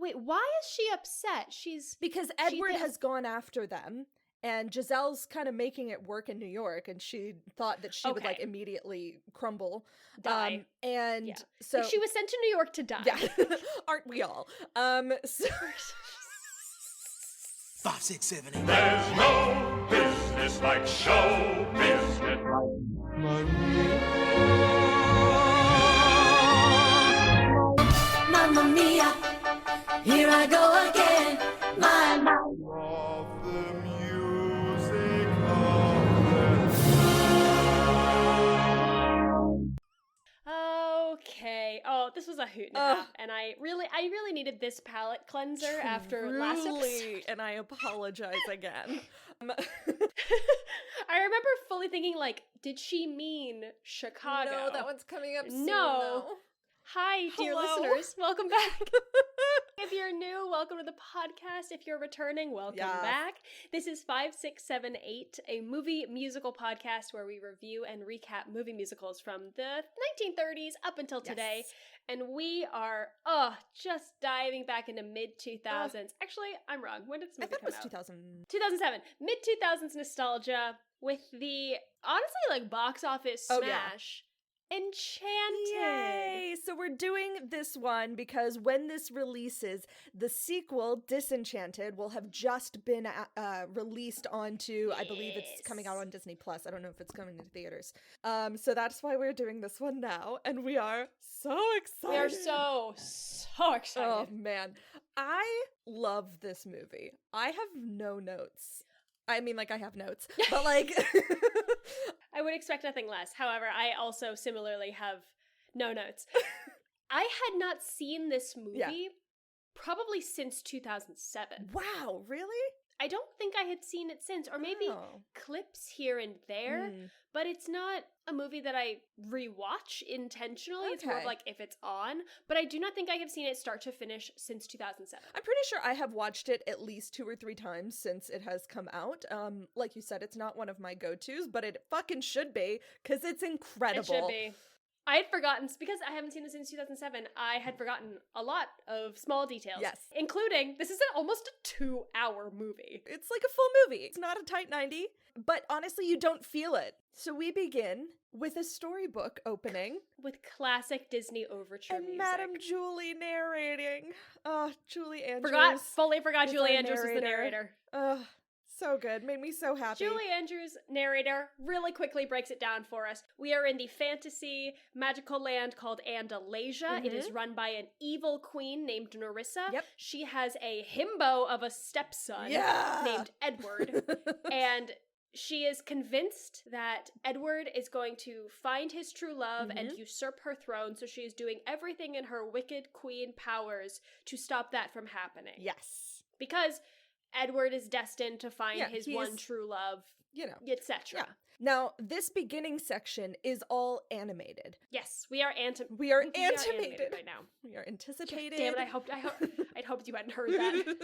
Wait, why is she upset? Because Edward has gone after them. And Giselle's kind of making it work in New York, and she thought that she would, like, immediately crumble. Die. So... Like, she was sent to New York to die. Yeah. Aren't we all? So... 5, 6, 7, 8. There's no business like show business. Mamma mia, here I go again. My Of the music Okay. Oh, this was a hoot and a half, and I really needed this palate cleanser after last episode. And I apologize again. I remember fully thinking, like, did she mean Chicago? No, that one's coming up soon. No. Though. Hi, dear Hello. listeners. Welcome back. If you're new, welcome to the podcast. If you're returning, welcome back. This is 5678, a movie musical podcast where we review and recap movie musicals from the 1930s up until today. Yes. And we are, just diving back into mid-2000s. Actually, I'm wrong. When did this movie come out? I thought it was 2007. Mid-2000s nostalgia with the, honestly, like, box office smash. Enchanted. Yay! So we're doing this one because when this releases, the sequel, Disenchanted, will have just been released onto, I believe it's coming out on Disney Plus. I don't know if it's coming to theaters. So that's why we're doing this one now, and we are so excited. We are so excited. Oh, man. I love this movie. I have no notes. I mean, like, I have notes, but, like... I would expect nothing less. However, I also similarly have no notes. I had not seen this movie probably since 2007. Wow, really? I don't think I had seen it since, or maybe clips here and there, but it's not a movie that I rewatch intentionally. It's more of like if it's on, but I do not think I have seen it start to finish since 2007. I'm pretty sure I have watched it at least 2 or 3 times since it has come out. Like you said, it's not one of my go-tos, but it fucking should be, because it's incredible. It should be. I had forgotten, because I haven't seen this since 2007, I had forgotten a lot of small details. Yes. Including, this is almost a 2-hour movie. It's like a full movie. It's not a tight 90, but honestly, you don't feel it. So we begin with a storybook opening. With classic Disney overture and music. Madame Julie narrating. Oh, Julie Andrews. Fully forgot Julie Andrews was the narrator. So good. Made me so happy. Julie Andrews, narrator, really quickly breaks it down for us. We are in the fantasy magical land called Andalasia. It is run by an evil queen named Nerissa. Yep. She has a himbo of a stepson named Edward. And she is convinced that Edward is going to find his true love and usurp her throne, so she is doing everything in her wicked queen powers to stop that from happening. Yes. Because Edward is destined to find his one true love, etc. Yeah. Now, this beginning section is all animated. Yes, we are animated animated right now. We are anticipating. Damn it, I'd hoped you hadn't heard that.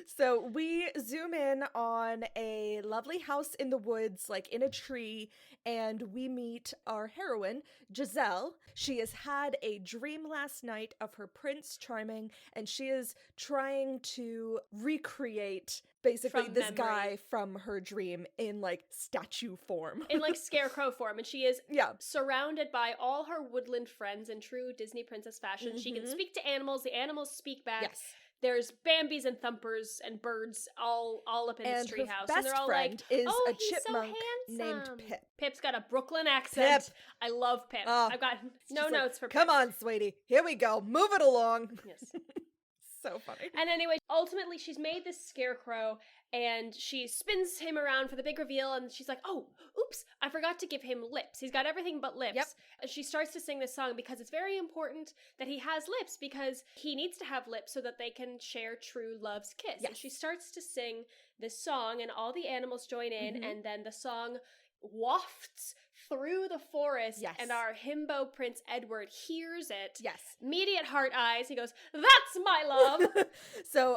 So we zoom in on a lovely house in the woods, like in a tree, and we meet our heroine, Giselle. She has had a dream last night of her Prince Charming, and she is trying to recreate basically this guy from her dream in like statue form. In like scarecrow form. And she is surrounded by all her woodland friends in true Disney princess fashion. She can speak to animals. The animals speak back. Yes. There's Bambis and Thumpers and birds all up in this treehouse. And they're all like, is oh, a chipmunk he's so named Pip. Pip's got a Brooklyn accent. Pip. I love Pip. Oh, I've got no notes for Pip. Come on, sweetie. Here we go. Move it along. Yes. So funny. And anyway, ultimately, she's made this scarecrow, and she spins him around for the big reveal, and she's like, oh, oops, I forgot to give him lips. He's got everything but lips. Yep. And she starts to sing this song because it's very important that he has lips, because he needs to have lips so that they can share true love's kiss. Yes. And she starts to sing this song, and all the animals join in, and then the song wafts through the forest, and our himbo Prince Edward hears it. Yes. Immediate heart eyes. He goes, that's my love. So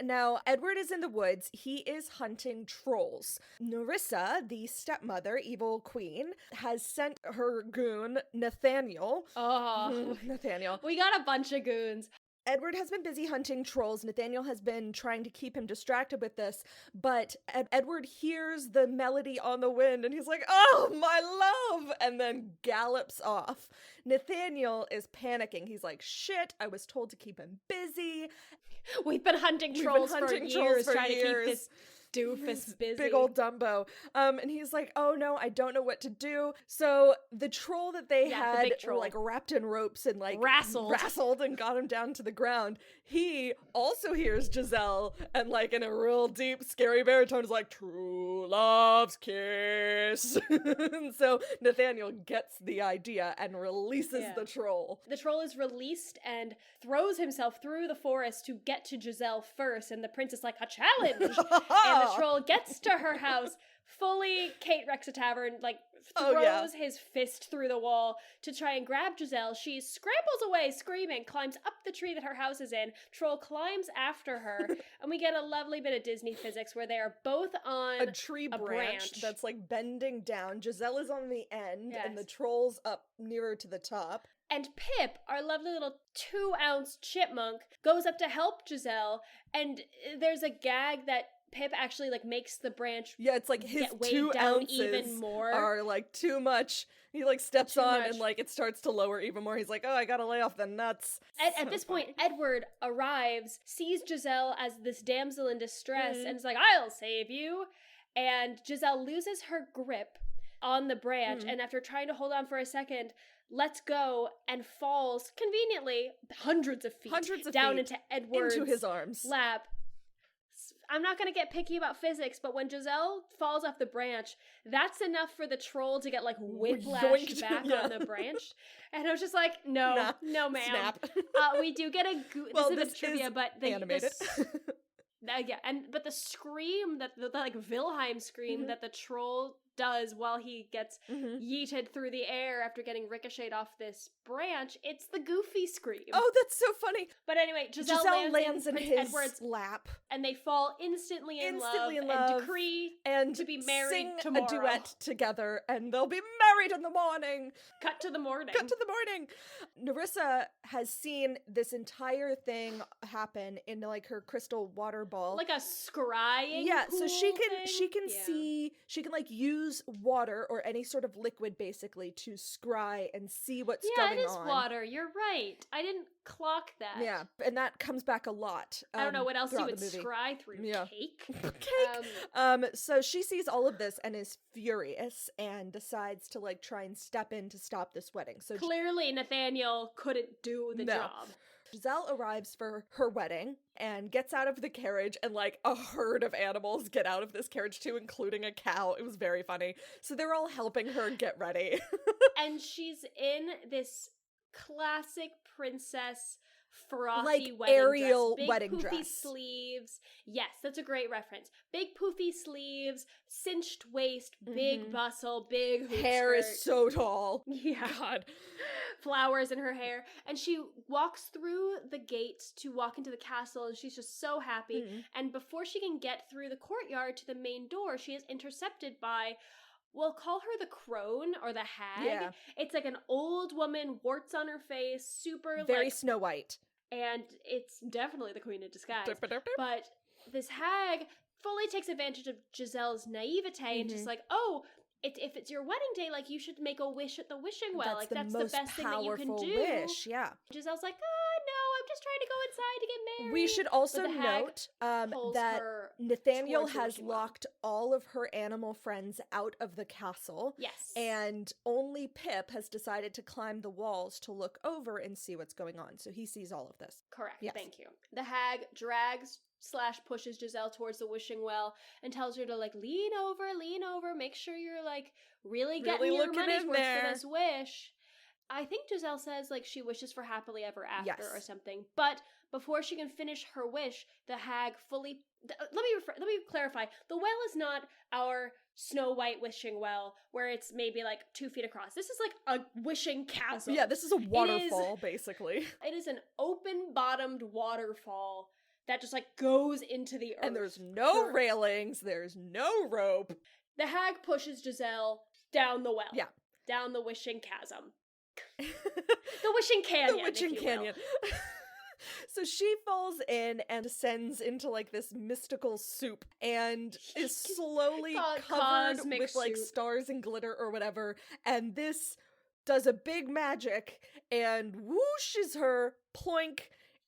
now Edward is in the woods. He is hunting trolls. Nerissa, the stepmother, evil queen, has sent her goon, Nathaniel. Oh. Nathaniel. We got a bunch of goons. Edward has been busy hunting trolls. Nathaniel has been trying to keep him distracted with this, but Edward hears the melody on the wind and he's like, oh, my love, and then gallops off. Nathaniel is panicking. He's like, shit, I was told to keep him busy. We've been hunting trolls for years, trying to keep this doofus busy. Big old Dumbo. And he's like, oh no, I don't know what to do. So the troll that they had like wrapped in ropes and like wrestled and got him down to the ground, he also hears Giselle and like in a real deep, scary baritone is like, true love's kiss. And so Nathaniel gets the idea and releases the troll. The troll is released and throws himself through the forest to get to Giselle first, and the prince is like, a challenge! And the troll gets to her house, fully Kate Rex a Tavern, like, throws his fist through the wall to try and grab Giselle. She scrambles away, screaming, climbs up the tree that her house is in. Troll climbs after her, and we get a lovely bit of Disney physics where they are both on a tree branch that's, like, bending down. Giselle is on the end, and the troll's up nearer to the top. And Pip, our lovely little 2-ounce chipmunk, goes up to help Giselle, and there's a gag that Pip actually, like, makes the branch it's like his 2 ounces even more. Are, like, too much. He, like, steps on and, like, it starts to lower even more. He's like, oh, I gotta lay off the nuts. At this point, Edward arrives, sees Giselle as this damsel in distress, and is like, I'll save you. And Giselle loses her grip on the branch, and after trying to hold on for a second, lets go and falls conveniently hundreds of feet down into Edward's into his arms lap. I'm not going to get picky about physics, but when Giselle falls off the branch, that's enough for the troll to get, like, whiplashed back on the branch. And I was just like, no, no, ma'am. Snap. We do get a this is trivia, but animated. But the scream the like Wilhelm scream that the troll does while he gets yeeted through the air after getting ricocheted off this branch, it's the Goofy scream. Oh, that's so funny. But anyway, Giselle lands in his Edward's lap, and they fall instantly in love and decree to be married tomorrow. Sing a duet together, and they'll be married in the morning. Cut to the morning. Nerissa has seen this entire thing happen in, like, her crystal water ball, like a scrying. So she can see, she can, like, use water or any sort of liquid basically to scry and see what's going on. Yeah, it is water. You're right. I didn't clock that. Yeah, and that comes back a lot. I don't know what else you would scry through. Cake? So she sees all of this and is furious and decides to, like, try and step in to stop this wedding. So clearly Nathaniel couldn't do the job. Giselle arrives for her wedding and gets out of the carriage, and, like, a herd of animals get out of this carriage too, including a cow. It was very funny. So they're all helping her get ready. And she's in this classic princess frothy like wedding Ariel dress. Big wedding poofy dress. sleeves. Yes, that's a great reference. Big poofy sleeves, cinched waist, big bustle, big hoop hair skirt. is so tall. Yeah. God. Flowers in her hair. And she walks through the gates to walk into the castle, and she's just so happy. And before she can get through the courtyard to the main door, she is intercepted by, we'll call her the crone or the hag. Yeah. It's like an old woman, warts on her face, super very Snow White. And it's definitely the Queen in Disguise. But this hag fully takes advantage of Giselle's naivete and just like, oh, if it's your wedding day, like, you should make a wish at the wishing well. That's the best thing that you can do. Wish, yeah. Giselle's like, no, I'm just trying to go inside to get married. We should also note that Nathaniel has locked all of her animal friends out of the castle. Yes. And only Pip has decided to climb the walls to look over and see what's going on. So he sees all of this. Correct. Yes. Thank you. The hag drags/pushes Giselle towards the wishing well and tells her to, like, lean over, make sure you're, like, really getting your money's worth for this wish. I think Giselle says, like, she wishes for happily ever after or something. But before she can finish her wish, the hag fully... Let me clarify. The well is not our Snow White wishing well, where it's maybe, like, 2 feet across. This is, like, a wishing chasm. Yeah, this is a waterfall, basically. It is an open-bottomed waterfall that just, like, goes into the earth. And there's no railings, there's no rope. The hag pushes Giselle down the well. Yeah. Down the wishing chasm. The wishing canyon. The wishing canyon. So she falls in and descends into like this mystical soup and is slowly covered with like stars and glitter or whatever. And this does a big magic and whooshes her ploink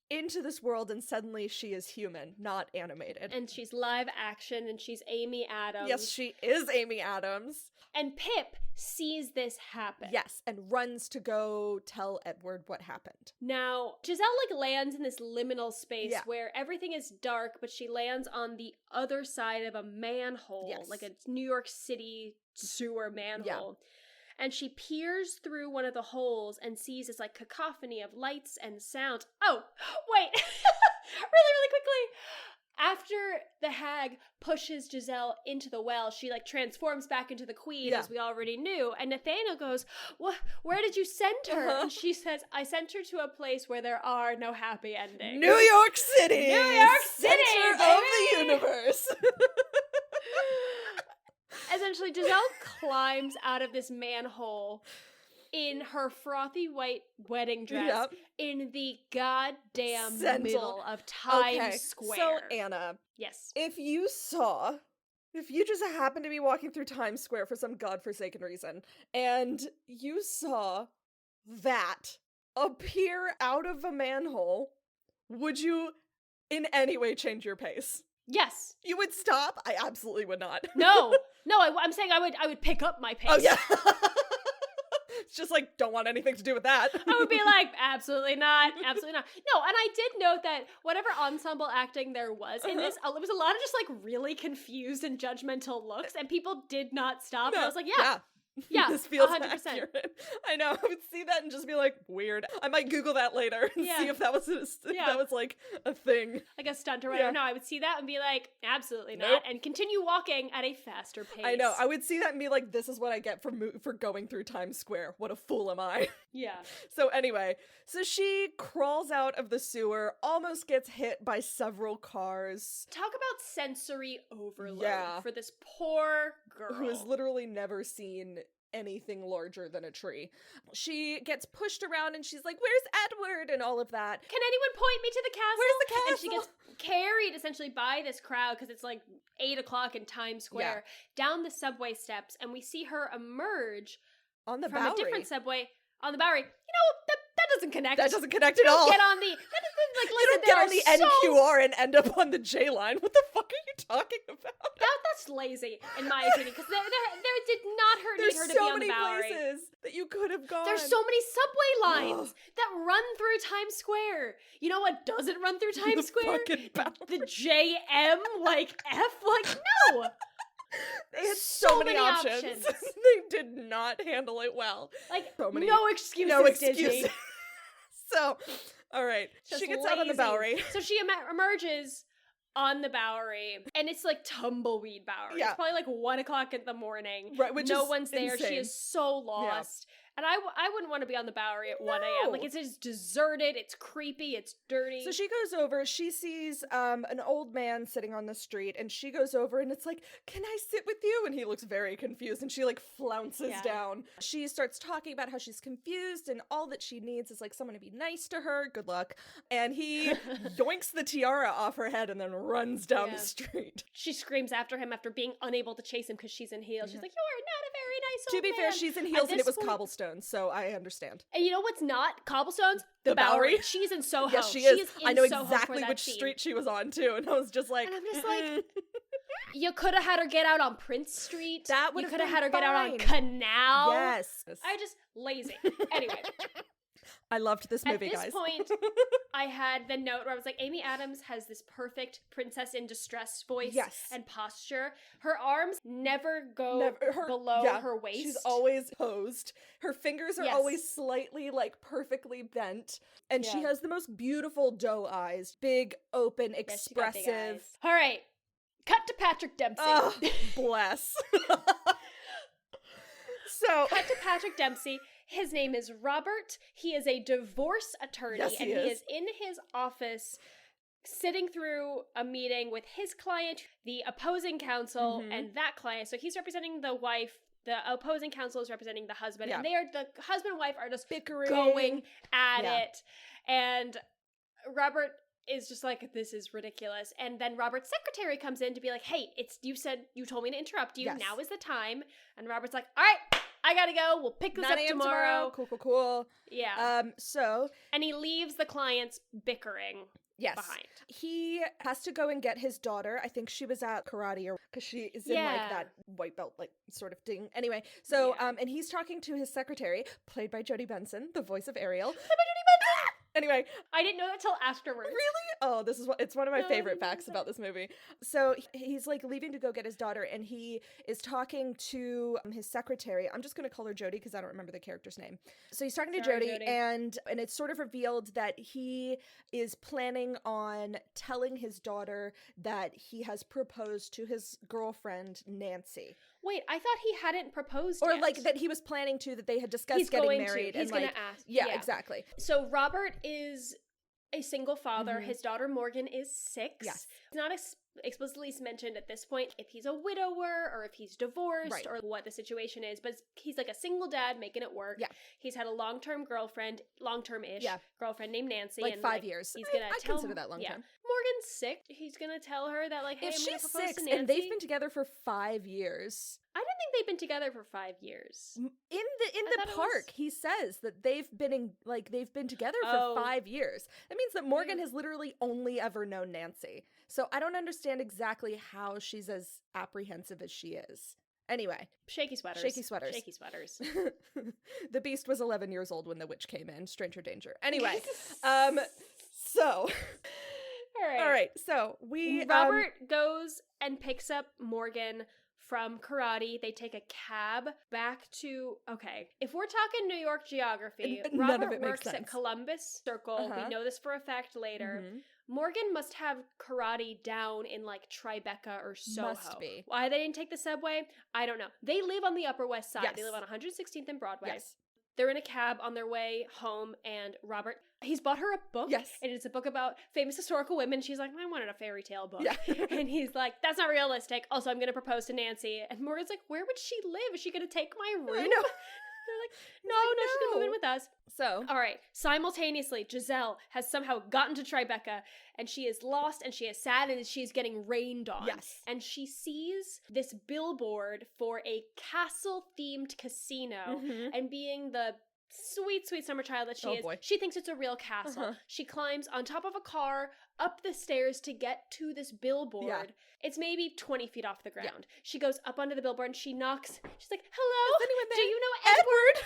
into this world, and suddenly she is human, not animated. And she's live action, and she's Amy Adams. Yes, she is Amy Adams. And Pip sees this happen. Yes, and runs to go tell Edward what happened. Now, Giselle, like, lands in this liminal space where everything is dark, but she lands on the other side of a manhole, like a New York City sewer manhole. And she peers through one of the holes and sees this, like, cacophony of lights and sounds. Oh, wait! really quickly! After the hag pushes Giselle into the well, she, like, transforms back into the queen, as we already knew. And Nathaniel goes, where did you send her? And she says, I sent her to a place where there are no happy endings. New York City! New York City! Center of the universe! Essentially, Giselle climbs out of this manhole in her frothy white wedding dress in the goddamn middle of Times Square. So, Anna. Yes. If you just happened to be walking through Times Square for some godforsaken reason, and you saw that appear out of a manhole, would you in any way change your pace? Yes. You would stop? I absolutely would not. No, I'm saying I would pick up my pace. Oh, yeah. It's just like, don't want anything to do with that. I would be like, absolutely not. No, and I did note that whatever ensemble acting there was in this, it was a lot of just like really confused and judgmental looks, and people did not stop. And I was like, yeah, this feels 100%. accurate. I know. I would see that and just be like, weird. I might Google that later and see if that was that was like a thing, like a stunt or whatever. No, I would see that and be like, absolutely not, and continue walking at a faster pace. I know. I would see that and be like, this is what I get for going through Times Square. What a fool am I? Yeah. So anyway, so she crawls out of the sewer, almost gets hit by several cars. Talk about sensory overload for this poor girl who has literally never seen anything larger than a tree. She gets pushed around and she's like, where's Edward? And all of that. Can anyone point me to the castle? Where's the castle? And she gets carried essentially by this crowd because it's like 8 o'clock in Times Square down the subway steps, and we see her emerge on the from Bowery. A different subway on the Bowery. You know, that doesn't connect. That doesn't connect at all. Get on the you don't get on the NQR and end up on the J line. What the fuck are you talking about? That's lazy, in my opinion, because there did not need her to be on the Bowery. There's so many places that you could have gone. There's so many subway lines that run through Times Square. You know what doesn't run through Times Square? The JM, like F, like no. They had so many options. They did not handle it well. Like, so many, no excuses, Disney. So, all right. She gets out on the Bowery. So she emerges on the Bowery, and it's like tumbleweed Bowery. It's probably like 1 o'clock in the morning. Right, which no is one's there. insane. She is so lost. And I wouldn't want to be on the Bowery at 1 a.m. Like, it's just deserted, it's creepy, it's dirty. So she goes over, she sees an old man sitting on the street, and she goes over and it's like, can I sit with you? And he looks very confused, and she like flounces down. She starts talking about how she's confused and all that she needs is like someone to be nice to her. Good luck. And he yoinks the tiara off her head and then runs down the street. She screams after him after being unable to chase him because she's in heels. She's like, you are not a very nice old man. To be fair, she's in heels and it was cobblestone. So I understand. And you know what's not cobblestones? The Bowery. She's in Soho. Yes, she is. I know Soho exactly which street she was on too, and I was just like, and I'm just like, you could have had her get out on Prince Street. That would have. You could have had her get out on Canal. Yes. I just lazy. Anyway. I loved this movie, guys. At this point, I had the note where I was like, Amy Adams has this perfect princess in distress voice and posture. Her arms never go below her waist. She's always posed. Her fingers are always slightly, like, perfectly bent. And she has the most beautiful doe eyes. Big, open, expressive. Big eyes. All right. Cut to Patrick Dempsey. Oh, bless. So cut to Patrick Dempsey. His name is Robert. He is a divorce attorney, and he is in his office sitting through a meeting with his client, the opposing counsel, and that client. So he's representing the wife. The opposing counsel is representing the husband, and the husband and wife are just bickering, going at it. And Robert is just like, this is ridiculous. And then Robert's secretary comes in to be like, hey, you told me to interrupt you. Yes. Now is the time. And Robert's like, all right, I gotta go. We'll pick this up tomorrow. Cool. Yeah. So. And he leaves the clients bickering behind. He has to go and get his daughter. I think she was at karate, or because she is in like that white belt like sort of thing. Anyway, so and he's talking to his secretary, played by Jodie Benson, the voice of Ariel. Anyway, I didn't know that till afterwards. Really? Oh, it's one of my favorite facts about this movie. So he's like leaving to go get his daughter, and he is talking to his secretary. I'm just going to call her Jodie because I don't remember the character's name. So he's talking to Jodie, and it's sort of revealed that he is planning on telling his daughter that he has proposed to his girlfriend Nancy. Wait, I thought he hadn't proposed or yet. like that he was planning to, that they had discussed getting married. He's going to ask. Yeah, exactly. So Robert is a single father. His daughter Morgan is 6. Yes. It's not explicitly mentioned at this point if he's a widower or if he's divorced or what the situation is, but he's like a single dad making it work. Yeah. He's had a long-term girlfriend, long-term-ish girlfriend named Nancy. Like and 5 years. He's gonna I consider that long time. Morgan's sick. He's gonna tell her that like, hey, if I'm she's gonna propose 6 to Nancy. and they've been together for 5 years. I don't think they've been together for 5 years. In the park, he says that they've been together for 5 years. That means that Morgan has literally only ever known Nancy. So I don't understand exactly how she's as apprehensive as she is. Anyway. Shaky sweaters. The Beast was 11 years old when the witch came in. Stranger danger. Anyway. So. All right. So Robert goes and picks up Morgan from karate. They take a cab back to, if we're talking New York geography, Robert works at Columbus Circle. We know this for a fact later. Morgan must have karate down in like Tribeca or Soho. Must be. Why they didn't take the subway, I don't know. They live on the Upper West Side. Yes. They live on 116th and Broadway. Yes. They're in a cab on their way home, and Robert, he's bought her a book. Yes. And it's a book about famous historical women. She's like, I wanted a fairy tale book. Yeah. And he's like, that's not realistic. Also, I'm going to propose to Nancy. And Morgan's like, where would she live? Is she going to take my room? I know. They're like, no, she's going to move in with us. So. All right. Simultaneously, Giselle has somehow gotten to Tribeca, and she is lost, and she is sad, and she is getting rained on. Yes. And she sees this billboard for a castle-themed casino, and being the sweet, sweet summer child that she is, she thinks it's a real castle. She climbs on top of a car, up the stairs to get to this billboard. Yeah. It's maybe 20 feet off the ground. Yeah. She goes up onto the billboard and she knocks. She's like, hello? Is anyone there? Do you know Edward?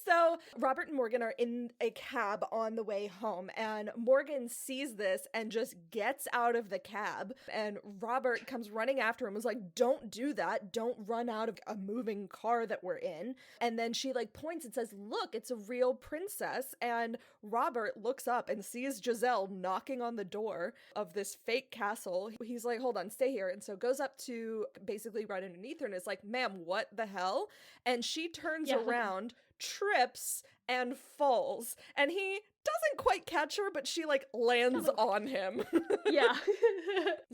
So Robert and Morgan are in a cab on the way home, and Morgan sees this and just gets out of the cab, and Robert comes running after him, was like, don't do that, don't run out of a moving car that we're in. And then she like points and says, look, it's a real princess. And Robert looks up and sees Giselle knocking on the door of this fake castle. He's like, hold on, stay here. And so goes up to basically right underneath her and is like, ma'am, what the hell? And she turns around, trips, and falls. And he doesn't quite catch her, but she like lands on him. Yeah.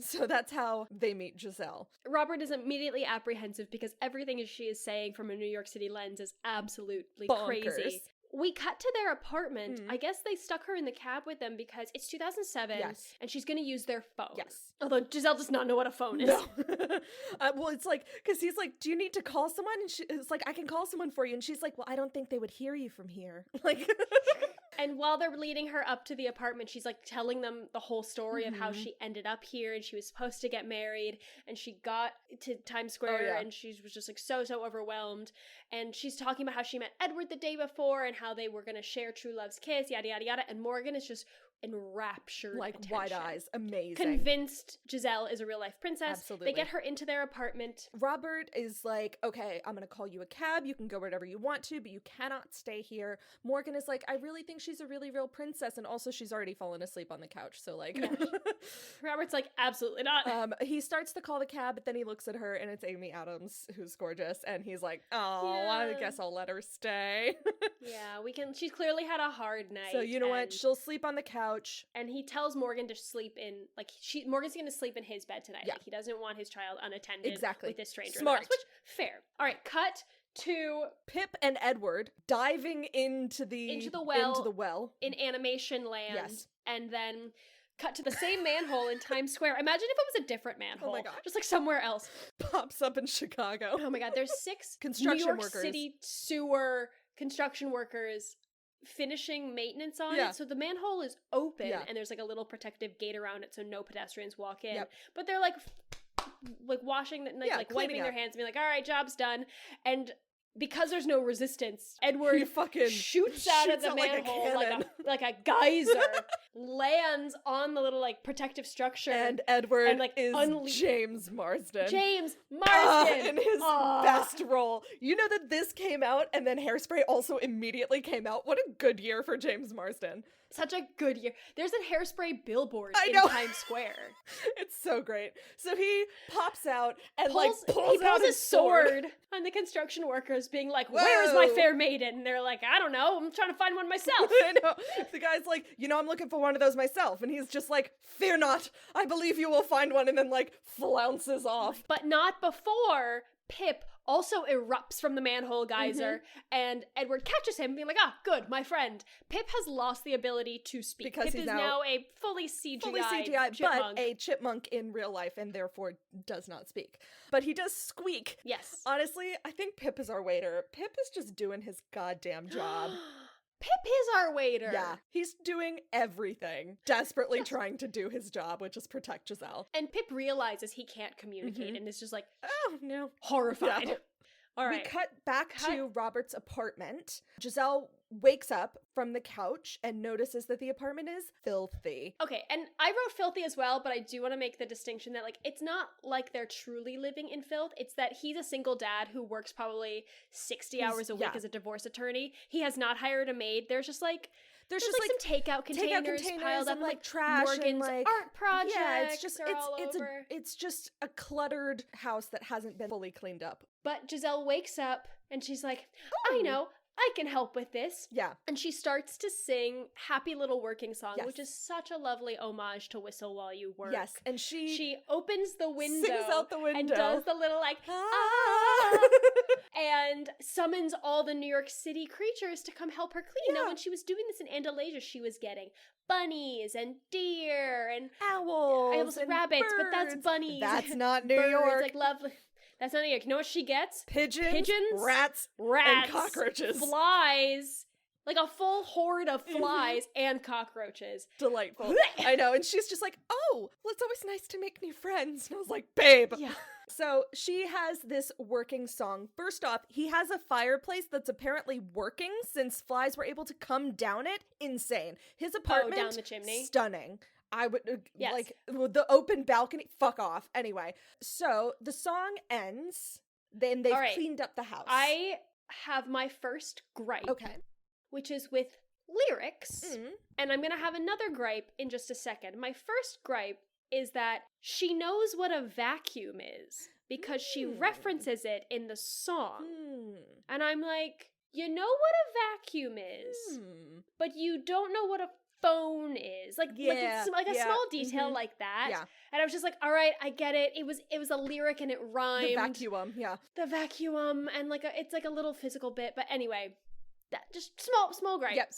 So that's how they meet Giselle. Robert is immediately apprehensive because everything she is saying from a New York City lens is absolutely bonkers. Crazy. We cut to their apartment. I guess they stuck her in the cab with them because it's 2007 and she's going to use their phone. Yes. Although Giselle does not know what a phone is. No. Well, it's like, because he's like, do you need to call someone? And it's like, I can call someone for you. And she's like, well, I don't think they would hear you from here. Like... And while they're leading her up to the apartment, she's like telling them the whole story of how she ended up here, and she was supposed to get married, and she got to Times Square and she was just like so overwhelmed. And she's talking about how she met Edward the day before and how they were going to share true love's kiss, yada yada yada. And Morgan is just enraptured, like attention. wide eyes, amazing, convinced Giselle is a real life princess. Absolutely. They get her into their apartment. Robert is like, okay, I'm gonna call you a cab, you can go wherever you want to, but you cannot stay here. Morgan is like, I really think she's a really real princess, and also she's already fallen asleep on the couch, so like Robert's like, absolutely not. He starts to call the cab, but then he looks at her and it's Amy Adams, who's gorgeous, and he's like, oh, I guess I'll let her stay. She's clearly had a hard night. So you know what, she'll sleep on the couch. And he tells Morgan to sleep in, like, Morgan's going to sleep in his bed tonight. Like, he doesn't want his child unattended with this stranger. Smart. In the house, which, fair. All right, cut to Pip and Edward diving into the well in animation land. Yes. And then cut to the same manhole in Times Square. Imagine if it was a different manhole. Oh my God. Just like somewhere else. Pops up in Chicago. Oh my God. There's 6 Construction New York workers. City sewer construction workers finishing maintenance on it. So the manhole is open and there's like a little protective gate around it so no pedestrians walk in. But they're like washing, like wiping their hands and being like, all right, job's done. And because there's no resistance, Edward fucking shoots out of the manhole like a geyser, lands on the little like protective structure, and Edward and, like, is James Marsden. James Marsden in his best role. You know that this came out and then Hairspray also immediately came out. What a good year for James Marsden. Such a good year. There's a Hairspray billboard in Times Square. It's so great. So he pops out and pulls out his sword on the construction workers, being like, "Where is my fair maiden?" And they're like, "I don't know. I'm trying to find one myself." I know. The guy's like, I'm looking for one of those myself. And he's just like, "Fear not. I believe you will find one." And then like flounces off. But not before Pip also erupts from the manhole geyser, and Edward catches him, being like, good, my friend. Pip has lost the ability to speak. Because Pip he's is now a fully CGI chipmunk. But a chipmunk in real life, and therefore does not speak. But he does squeak. Yes. Honestly, I think Pip is our waiter. Pip is just doing his goddamn job. Pip is our waiter. Yeah, he's doing everything, desperately trying to do his job, which is protect Giselle. And Pip realizes he can't communicate and is just like, oh no, horrified. Yeah. All right. We cut back to Robert's apartment. Giselle wakes up from the couch and notices that the apartment is filthy. Okay, and I wrote filthy as well, but I do want to make the distinction that, like, it's not like they're truly living in filth. It's that he's a single dad who works probably 60 hours a week as a divorce attorney. He has not hired a maid. There's just like some takeout containers piled up, and like trash Morgan's and like art projects. Yeah, it's over. just a cluttered house that hasn't been fully cleaned up. But Giselle wakes up and she's like, I know, I can help with this. Yeah. And she starts to sing Happy Little Working Song, yes. which is such a lovely homage to Whistle While You Work. Yes, and she opens the window, sings out the window, and does the little like and summons all the New York City creatures to come help her clean. Yeah. Now, when she was doing this in Andalasia, she was getting bunnies and deer and owls and and rabbits, birds. but that's bunnies. That's not New birds, York. like lovely. That's not New York. You know what she gets? Pigeons, rats, and cockroaches. Flies. Like a full horde of flies and cockroaches. Delightful. I know. And she's just like, well, it's always nice to make new friends. And I was like, babe. Yeah. So she has this working song. First off, he has a fireplace that's apparently working since flies were able to come down it. Insane. His apartment, down the chimney. Stunning. I would, yes. like, the open balcony, fuck off. Anyway, so the song ends, then they've cleaned up the house. I have my first gripe. Okay. Which is with lyrics, and I'm gonna have another gripe in just a second. My first gripe is that she knows what a vacuum is, because she references it in the song. And I'm like, you know what a vacuum is, but you don't know what a phone is. Like a small detail like that. Yeah. And I was just like, all right, I get it. It was a lyric and it rhymed. The vacuum, yeah. The vacuum, and it's like a little physical bit, but anyway, that just small gripe. Yep,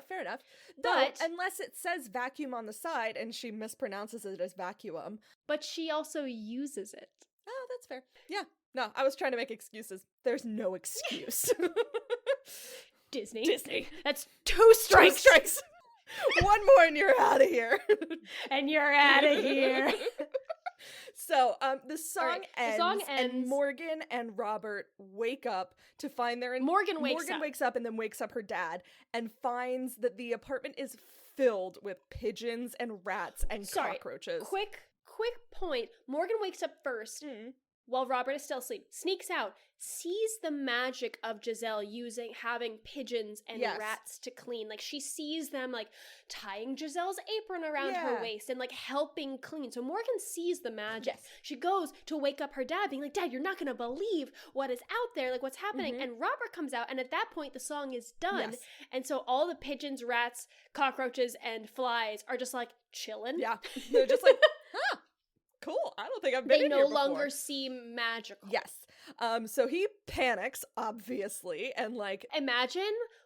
fair enough. But unless it says vacuum on the side and she mispronounces it as vacuum. But she also uses it. Oh, that's fair. Yeah. No, I was trying to make excuses. There's no excuse. Disney. That's 2 strikes. 2 strikes. One more and you're out of here. And you're out of here. So, the song ends, and Morgan and Robert wake up to find Morgan wakes up and then wakes up her dad and finds that the apartment is filled with pigeons and rats and cockroaches. Quick point. Morgan wakes up first while Robert is still asleep, sneaks out, sees the magic of Giselle having pigeons and rats to clean. Like, she sees them, like, tying Giselle's apron around her waist and, like, helping clean. So Morgan sees the magic. Yes. She goes to wake up her dad, being like, Dad, you're not gonna believe what is out there, like, what's happening. And Robert comes out, and at that point, the song is done. Yes. And so all the pigeons, rats, cockroaches, and flies are just, like, chilling. Yeah. They're just like, cool. I don't think I've been in here before. They no longer seem magical. Yes. So he panics, obviously, and like, imagine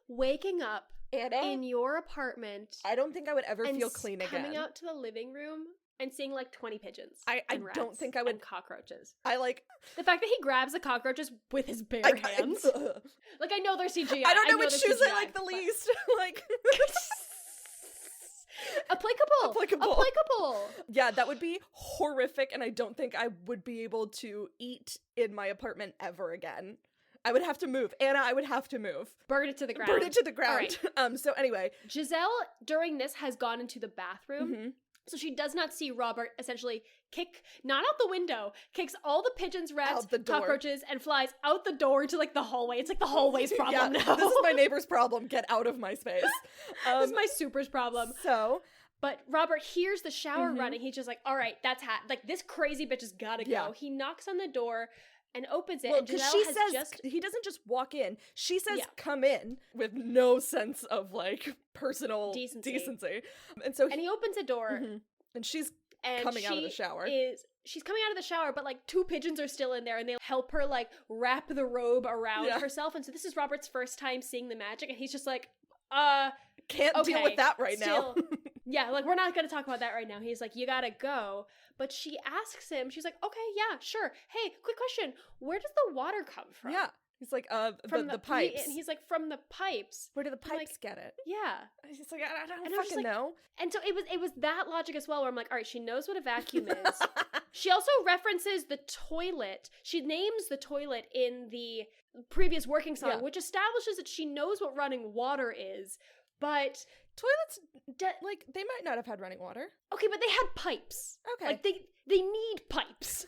waking up Anna, in your apartment. I don't think I would ever and feel clean again. Coming out to the living room and seeing like 20 pigeons. I and rats don't think I would. And cockroaches. I like the fact that he grabs the cockroaches with his bare hands. Like, I know they're CGI. I don't know which shoes CGI, I like the least. Like. Applicable. Yeah, that would be horrific, and I don't think I would be able to eat in my apartment ever again. I would have to move. Anna, I would have to move. Burn it to the ground. Burn it to the ground. Right. So anyway. Giselle, during this, has gone into the bathroom. Mm-hmm. So she does not see Robert essentially kick, not out the window, kicks all the pigeons, rats, cockroaches, and flies out the door to like the hallway. It's like the hallway's problem now. This is my neighbor's problem. Get out of my space. This is my super's problem. So... But Robert hears the shower running. He's just like, all right, that's like, this crazy bitch has gotta go. He knocks on the door and opens it. Well, and Giselle she has says, he doesn't just walk in. She says, come in, with no sense of like personal decency. And so and he opens the door. And she's coming out of the shower. She's coming out of the shower, but like 2 pigeons are still in there, and they help her like wrap the robe around herself. And so this is Robert's first time seeing the magic, and he's just like, can't deal with that right now. Yeah, like, we're not gonna talk about that right now. He's like, you gotta go. But she asks him, she's like, okay, yeah, sure. Hey, quick question. Where does the water come from? Yeah. He's like, from the pipes. And he's like, from the pipes. Where do the pipes get it? Yeah. He's like, I don't fucking know. And so it was that logic as well, where I'm like, all right, she knows what a vacuum is. She also references the toilet. She names the toilet in the previous working song, which establishes that she knows what running water is. But toilets, like, they might not have had running water. Okay, but they had pipes. Okay. Like, they need pipes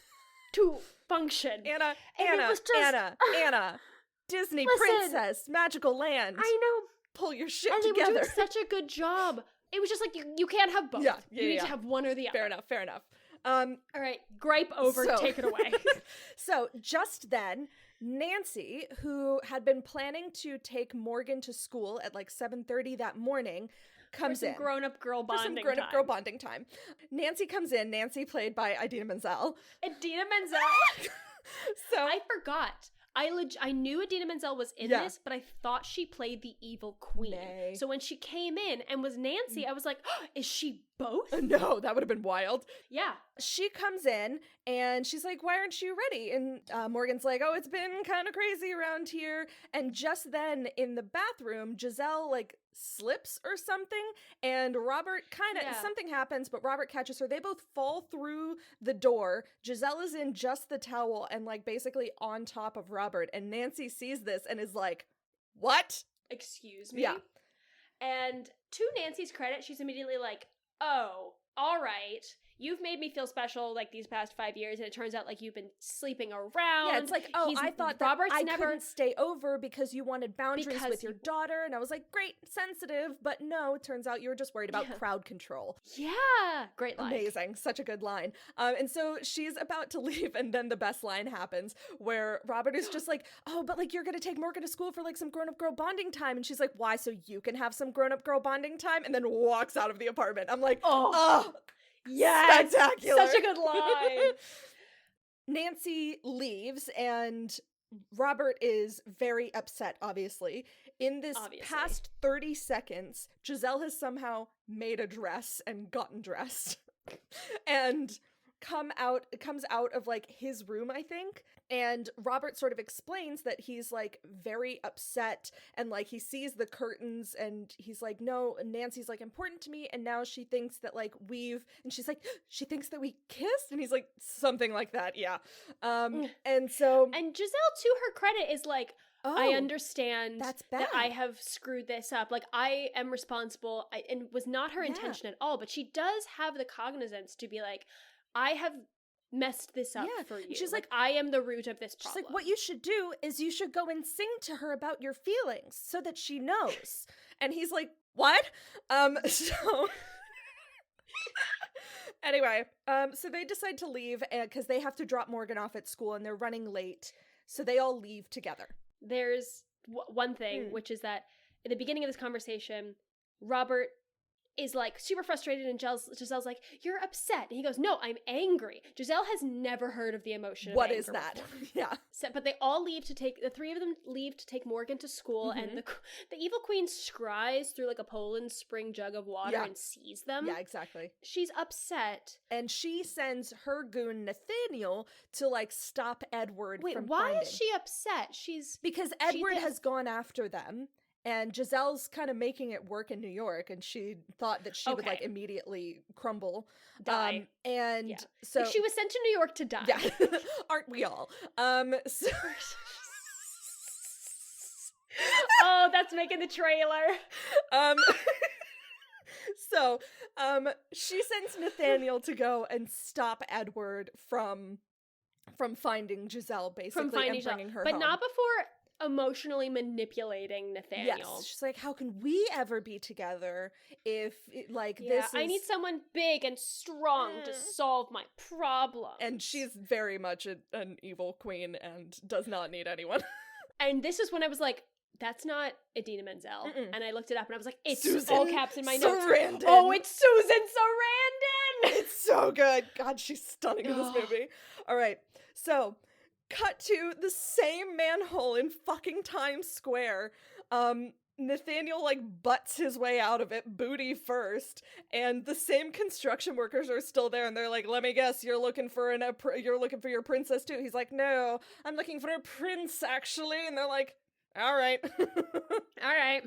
to function. Anna, Disney princess, magical land. I know. Pull your shit together. And they were doing such a good job. It was just like, you can't have both. You need to have one or the other. Fair enough. All right, gripe over, take it away. So, just then, Nancy, who had been planning to take Morgan to school at like 7:30 that morning, comes in. Grown-up girl bonding girl bonding time. Nancy comes in. Nancy, played by Idina Menzel. Idina Menzel? So I forgot. I knew Idina Menzel was in this, but I thought she played the evil queen. Nay. So when she came in and was Nancy, I was like, oh, is she both? No, that would have been wild. Yeah. She comes in and she's like, why aren't you ready? And Morgan's like, oh, it's been kind of crazy around here. And just then in the bathroom, Giselle like slips or something, and Robert something happens, but Robert catches her. They both fall through the door. Giselle is in just the towel and like basically on top of Robert, and Nancy sees this and is like, what? Excuse me? Yeah. And to Nancy's credit, she's immediately like, oh, all right. You've made me feel special like these past 5 years, and it turns out like you've been sleeping around. Yeah, it's like, oh, I thought that I couldn't stay over because you wanted boundaries with your daughter, and I was like, great, sensitive, but no, it turns out you were just worried about crowd control. Yeah, great line. Amazing, such a good line. And so she's about to leave, and then the best line happens, where Robert is just like, oh, but like you're gonna take Morgan to school for like some grown-up girl bonding time, and she's like, why, so you can have some grown-up girl bonding time? And then walks out of the apartment. I'm like, oh. Yes, spectacular. Such a good line. Nancy leaves and Robert is very upset, obviously. In this past 30 seconds, Giselle has somehow made a dress and gotten dressed and comes out of like his room, I think. And Robert sort of explains that he's like very upset and like he sees the curtains and he's like, no, Nancy's like important to me. And now she thinks that like and she's like, she thinks that we kissed? And he's like, something like that. Yeah. And Giselle, to her credit, is like, I understand that's bad. That I have screwed this up. Like, I am responsible. And was not her intention at all. But she does have the cognizance to be like, I have messed this up for you. She's like, I am the root of this problem. She's like, what you should do is you should go and sing to her about your feelings so that she knows. And he's like, what? So anyway, so they decide to leave because they have to drop Morgan off at school and they're running late. So they all leave together. There's one thing, which is that at the beginning of this conversation, Robert is like super frustrated, and Giselle's like, "You're upset." And he goes, "No, I'm angry." Giselle has never heard of the emotion of What anger is that? before. Yeah. So, but they all leave to take, the three of them leave to take Morgan to school, and the evil queen scries through like a Poland Spring jug of water and sees them. Yeah, exactly. She's upset. And she sends her goon Nathaniel to like stop Edward Wait, from why finding. is she upset? Because Edward has gone after them. And Giselle's kind of making it work in New York, and she thought that she would like immediately crumble, die, so like, she was sent to New York to die. Yeah, aren't we all? So oh, that's making the trailer. So, she sends Nathaniel to go and stop Edward from finding Giselle, basically, and bringing her but home. not before emotionally manipulating Nathaniel. Yes, she's like, how can we ever be together if this is... I need someone big and strong to solve my problem. And she's very much an evil queen and does not need anyone. And this is when I was like, that's not Idina Menzel. And I looked it up and I was like, it's Susan all caps in my notes. Sarandon. Oh, it's Susan Sarandon! It's so good. God, she's stunning in this movie. All right, so... cut to the same manhole in fucking Times Square. Nathaniel like butts his way out of it, booty first, and the same construction workers are still there, and they're like, "Let me guess, you're looking for your princess too." He's like, "No, I'm looking for a prince actually," and they're like, "All right, all right,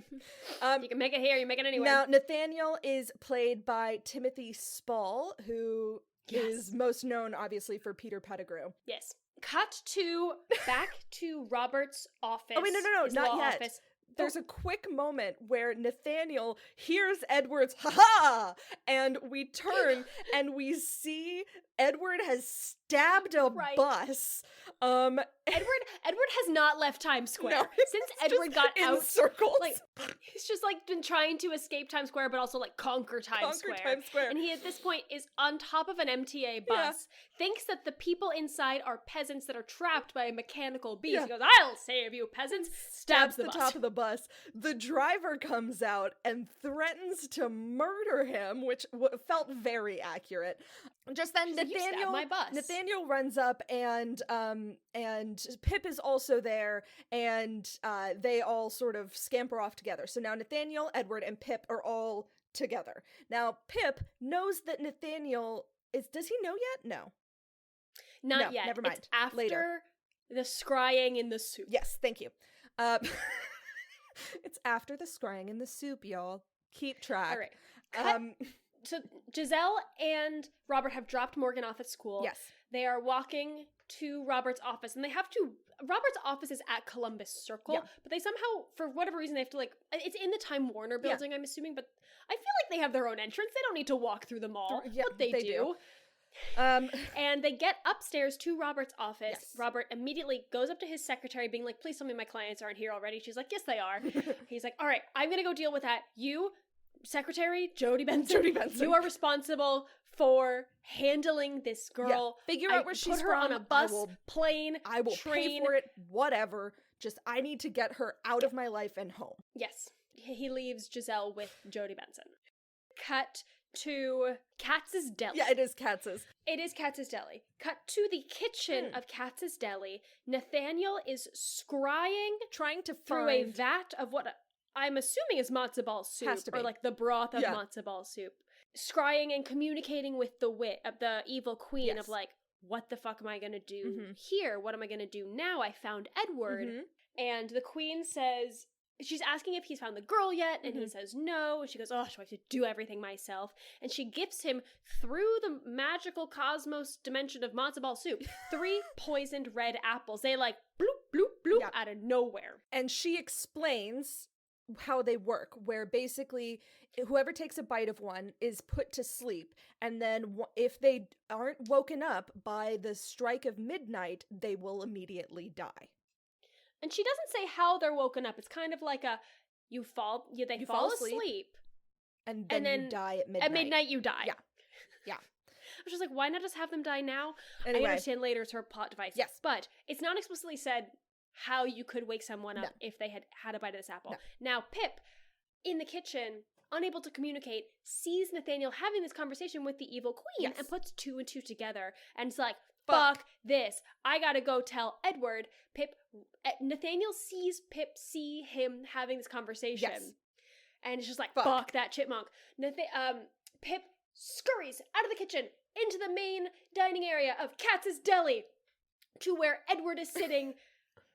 you can make it here, you make it anywhere." Now Nathaniel is played by Timothy Spall, who is most known obviously for Peter Pettigrew. Yes. Cut to back to Robert's office. Oh wait, no, not yet. Office. There's a quick moment where Nathaniel hears Edward's "ha-ha!" and we turn and we see Edward has stabbed a bus. Edward has not left Times Square. No, since Edward got out. Circles. Like, he's just like been trying to escape Times Square, but also like conquer Times Square. And he at this point is on top of an MTA bus, thinks that the people inside are peasants that are trapped by a mechanical beast. He goes, "I'll save you, peasants!" Stabs the bus. Top of the bus. The driver comes out and threatens to murder him, which felt very accurate. Just then, Nathaniel runs up, and Pip is also there, and they all sort of scamper off together. So now Nathaniel, Edward, and Pip are all together. Now Pip knows that Nathaniel is. Does he know yet? No, not yet. Never mind. It's after later. The scrying in the soup. Yes, thank you. It's after the scrying in the soup, y'all. Keep track. All right. So Giselle and Robert have dropped Morgan off at school. Yes. They are walking to Robert's office, and they have to... Robert's office is at Columbus Circle, but they somehow, for whatever reason, they have to, like... It's in the Time Warner building, I'm assuming, but I feel like they have their own entrance. They don't need to walk through the mall, but they do. And they get upstairs to Robert's office. Yes. Robert immediately goes up to his secretary being like, "Please tell me my clients aren't here already." She's like, "Yes, they are." He's like, "All right, I'm gonna go deal with that. You, Secretary Jody Benson, you are responsible for handling this girl. Figure out where she's put her from. on a bus, plane, I will train. Pay for it, whatever. Just, I need to get her out of my life and home." Yes. He leaves Giselle with Jody Benson. Cut to Katz's Deli. Yeah, it is Katz's. It is Katz's Deli. Cut to the kitchen of Katz's Deli. Nathaniel is scrying, trying to through a vat of what I'm assuming is matzo ball soup, has to be. or like the broth of matzo ball soup. Scrying and communicating with the evil queen of like, what the fuck am I gonna do here? What am I gonna do now? I found Edward. And the queen says, she's asking if he's found the girl yet, and he says no, and she goes, "Oh, do I have to do everything myself?" And she gifts him, through the magical cosmos dimension of matzo ball soup, 3 poisoned red apples. They like bloop, bloop, bloop out of nowhere. And she explains how they work, where basically whoever takes a bite of one is put to sleep, and then if they aren't woken up by the strike of midnight, they will immediately die. And she doesn't say how they're woken up. It's kind of like they fall asleep. And then you die at midnight. At midnight you die. Yeah. I was just like, why not just have them die now? Anyway. I understand later it's her plot device. Yes. But it's not explicitly said how you could wake someone up if they had a bite of this apple. No. Now, Pip, in the kitchen, unable to communicate, sees Nathaniel having this conversation with the evil queen and puts 2 and 2 together. And it's like, fuck this. I gotta go tell Edward. Nathaniel sees Pip see him having this conversation. Yes. And it's just like, fuck that chipmunk. Pip scurries out of the kitchen into the main dining area of Katz's Deli to where Edward is sitting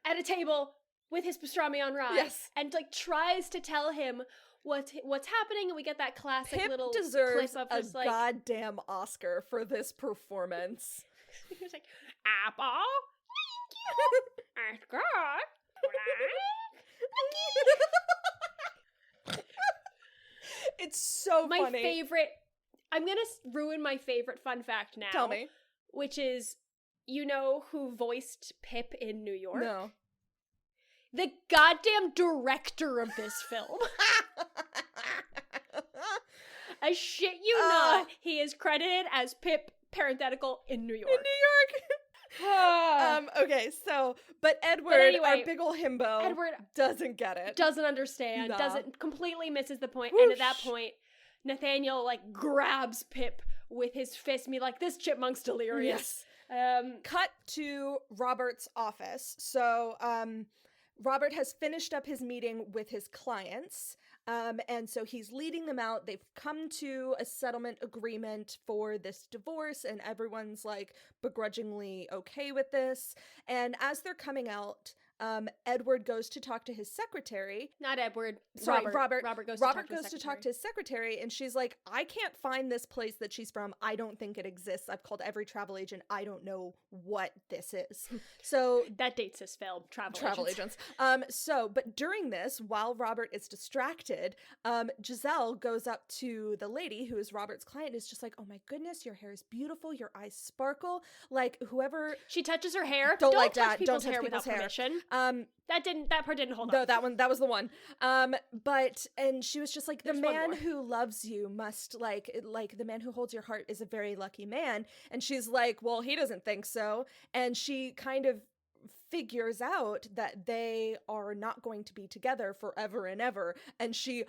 at a table with his pastrami on rye. Yes. And like tries to tell him what's happening, and we get that classic Pip little deserves clip of his like goddamn Oscar for this performance. he was like, apple, thank you, It's so my funny. favorite. I'm gonna ruin my favorite fun fact now. Tell me. Which is, you know who voiced Pip in New York? No. The goddamn director of this film. I shit you not. He is credited as Pip, parenthetical, in New York. In New York. Okay, so, but Edward, anyway, our big ol' himbo, Edward doesn't get it. doesn't understand, Nah. completely misses the point, Whoosh. and at that point, Nathaniel, like, grabs Pip with his fist, and be like, this chipmunk's delirious. Yes. Cut to Robert's office. So, Robert has finished up his meeting with his clients, and so he's leading them out. They've come to a settlement agreement for this divorce, and everyone's, like, begrudgingly okay with this. And as they're coming out, Edward goes to talk to his secretary. Not Edward. Sorry, Robert. Robert goes to talk to his secretary, and she's like, I can't find this place that she's from. I don't think it exists. I've called every travel agent. I don't know what this is. So That dates this film. Travel agents. But during this, while Robert is distracted, Giselle goes up to the lady who is Robert's client, is just like, oh my goodness, your hair is beautiful. Your eyes sparkle. Like, whoever. She touches her hair. Don't like touch that. people's Don't touch hair people's without hair. permission. That part didn't hold No, up. that was the one. And she was just like, the There's one man more. who loves you must like the man who holds your heart is a very lucky man. And she's like, well, he doesn't think so. And she kind of figures out that they are not going to be together forever and ever. And she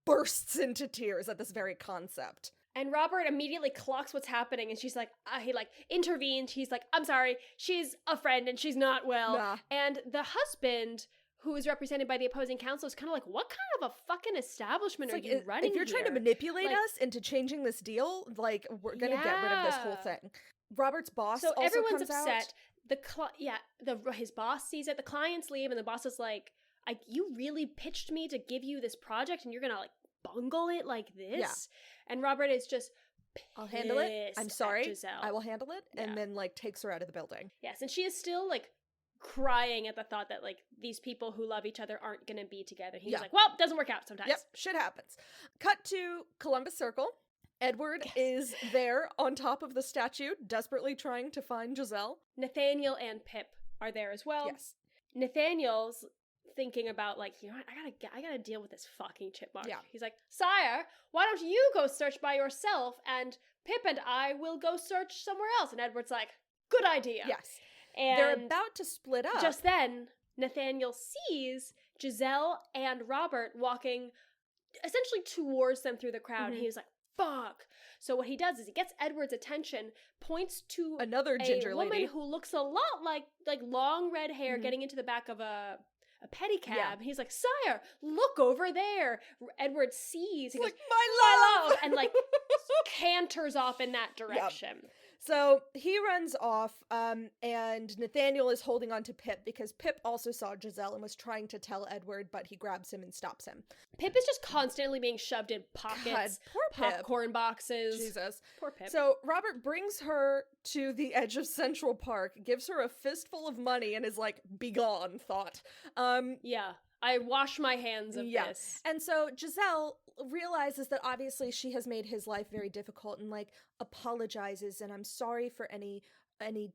bursts into tears at this very concept. And Robert immediately clocks what's happening, and she's like, he like intervenes. He's like, I'm sorry, she's a friend and she's not well. Nah. And the husband, who is represented by the opposing counsel, is kind of like, what kind of a fucking establishment It's are like, you running if you're trying to here? manipulate Like- us into changing this deal, like, we're gonna get rid of this whole Yeah. thing. Robert's boss So also everyone's comes upset. out. His boss sees it. The clients leave, and the boss is like, you really pitched me to give you this project, and you're gonna like bungle it like this? Yeah. And Robert is just I'll handle it. pissed I'm at sorry. Giselle. I will handle it. Yeah. And then, like, takes her out of the building. Yes, and she is still like crying at the thought that like these people who love each other aren't gonna be together. He's Yeah. like, well, doesn't work out sometimes. Yep, shit happens. Cut to Columbus Circle. Edward is there on top of the statue, desperately trying to find Giselle. Nathaniel and Pip are there as well. Yes. Nathaniel's thinking about like, you know what, I gotta deal with this fucking chipmunk. Yeah. He's like, sire, why don't you go search by yourself, and Pip and I will go search somewhere else. And Edward's like, good idea. Yes. And They're about to split up. just then, Nathaniel sees Giselle and Robert walking essentially towards them through the crowd. Mhm. And he's like, fuck. So what he does is he gets Edward's attention, points to Another ginger a woman lady. who looks a lot like long red hair Mhm. getting into the back of a pedicab. Yeah. He's like, sire, look over there. Edward sees. He It's goes, like, my love! and like canters off in that direction. So he runs off, and Nathaniel is holding on to Pip because Pip also saw Giselle and was trying to tell Edward, but he grabs him and stops him. Pip is just constantly being shoved in pockets, God, poor Pip. popcorn boxes. Jesus. Poor Pip. So Robert brings her to the edge of Central Park, gives her a fistful of money, and is like, "Begone, thought." Yeah, I wash my hands of Yeah. this. And so Giselle realizes that obviously she has made his life very difficult and like apologizes, and I'm sorry for any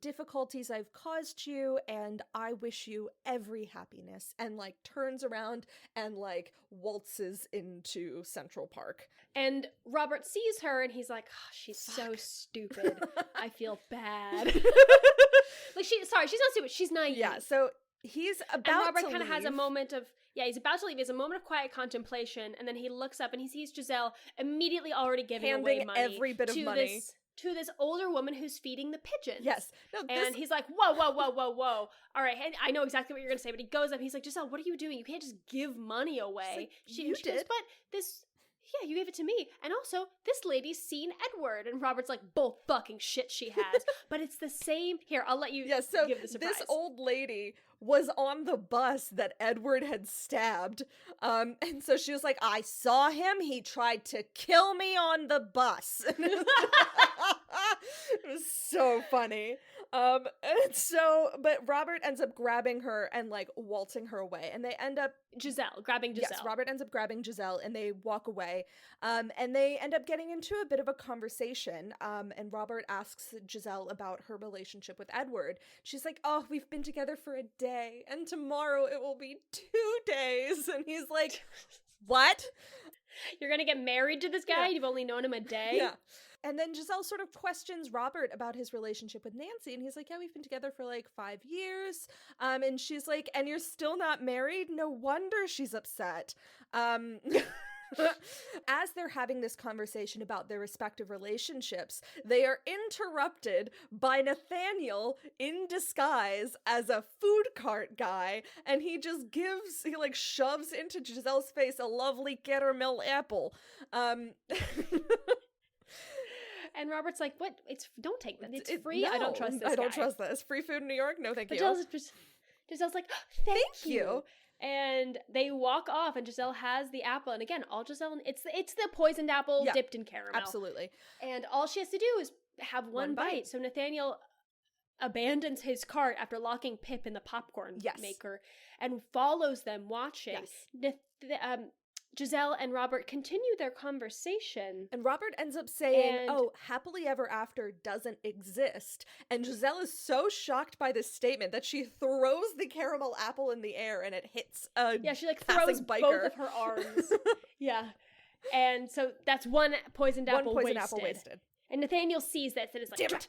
difficulties I've caused you, and I wish you every happiness, and like turns around and like waltzes into Central Park. And Robert sees her, and he's like, oh, she's so stupid. I feel bad. Like, she's not stupid. She's naive. Yeah, so he's And about Robert to kind of has a leave. moment of, Yeah, he's about to leave. He has a moment of quiet contemplation, and then he looks up and he sees Giselle immediately already giving away money. Every bit of money. To this older woman who's feeding the pigeons. Yes. No, and he's like, whoa. All right, and I know exactly what you're going to say, but he goes up, he's like, Giselle, what are you doing? You can't just give money away. Like, she you goes, did. but this... Yeah, you gave it to me. And also, this lady's seen Edward. And Robert's like, bull fucking shit she has. But it's the same. Here, I'll let you give the surprise. This old lady was on the bus that Edward had stabbed. And so she was like, I saw him. He tried to kill me on the bus. It was so funny. But Robert ends up grabbing her and like waltzing her away, and they end up grabbing Giselle. Yes, Robert ends up grabbing Giselle, and they walk away. And they end up getting into a bit of a conversation. And Robert asks Giselle about her relationship with Edward. She's like, "Oh, we've been together for a day, and tomorrow it will be 2 days." And he's like, "What? You're gonna get married to this guy? Yeah. You've only known him a day?" Yeah. And then Giselle sort of questions Robert about his relationship with Nancy. And he's like, yeah, we've been together for like 5 years. And she's like, and you're still not married? No wonder she's upset. As they're having this conversation about their respective relationships, they are interrupted by Nathaniel in disguise as a food cart guy. And he like shoves into Giselle's face a lovely caramel apple. And Robert's like, what? Don't take that. It's free. No, I don't trust this guy. I don't trust this. Free food in New York? No, thank you. Giselle's like, thank you. And they walk off, and Giselle has the apple. And again, all Giselle, it's the poisoned apple dipped in caramel. Absolutely. And all she has to do is have one bite. So Nathaniel abandons his cart after locking Pip in the popcorn maker and follows them watching. Yes. Giselle and Robert continue their conversation. And Robert ends up saying, happily ever after doesn't exist. And Giselle is so shocked by this statement that she throws the caramel apple in the air and it hits a she like throws biker. Both of her arms. Yeah. And so that's one poisoned apple wasted. And Nathaniel sees this and is like, damn it.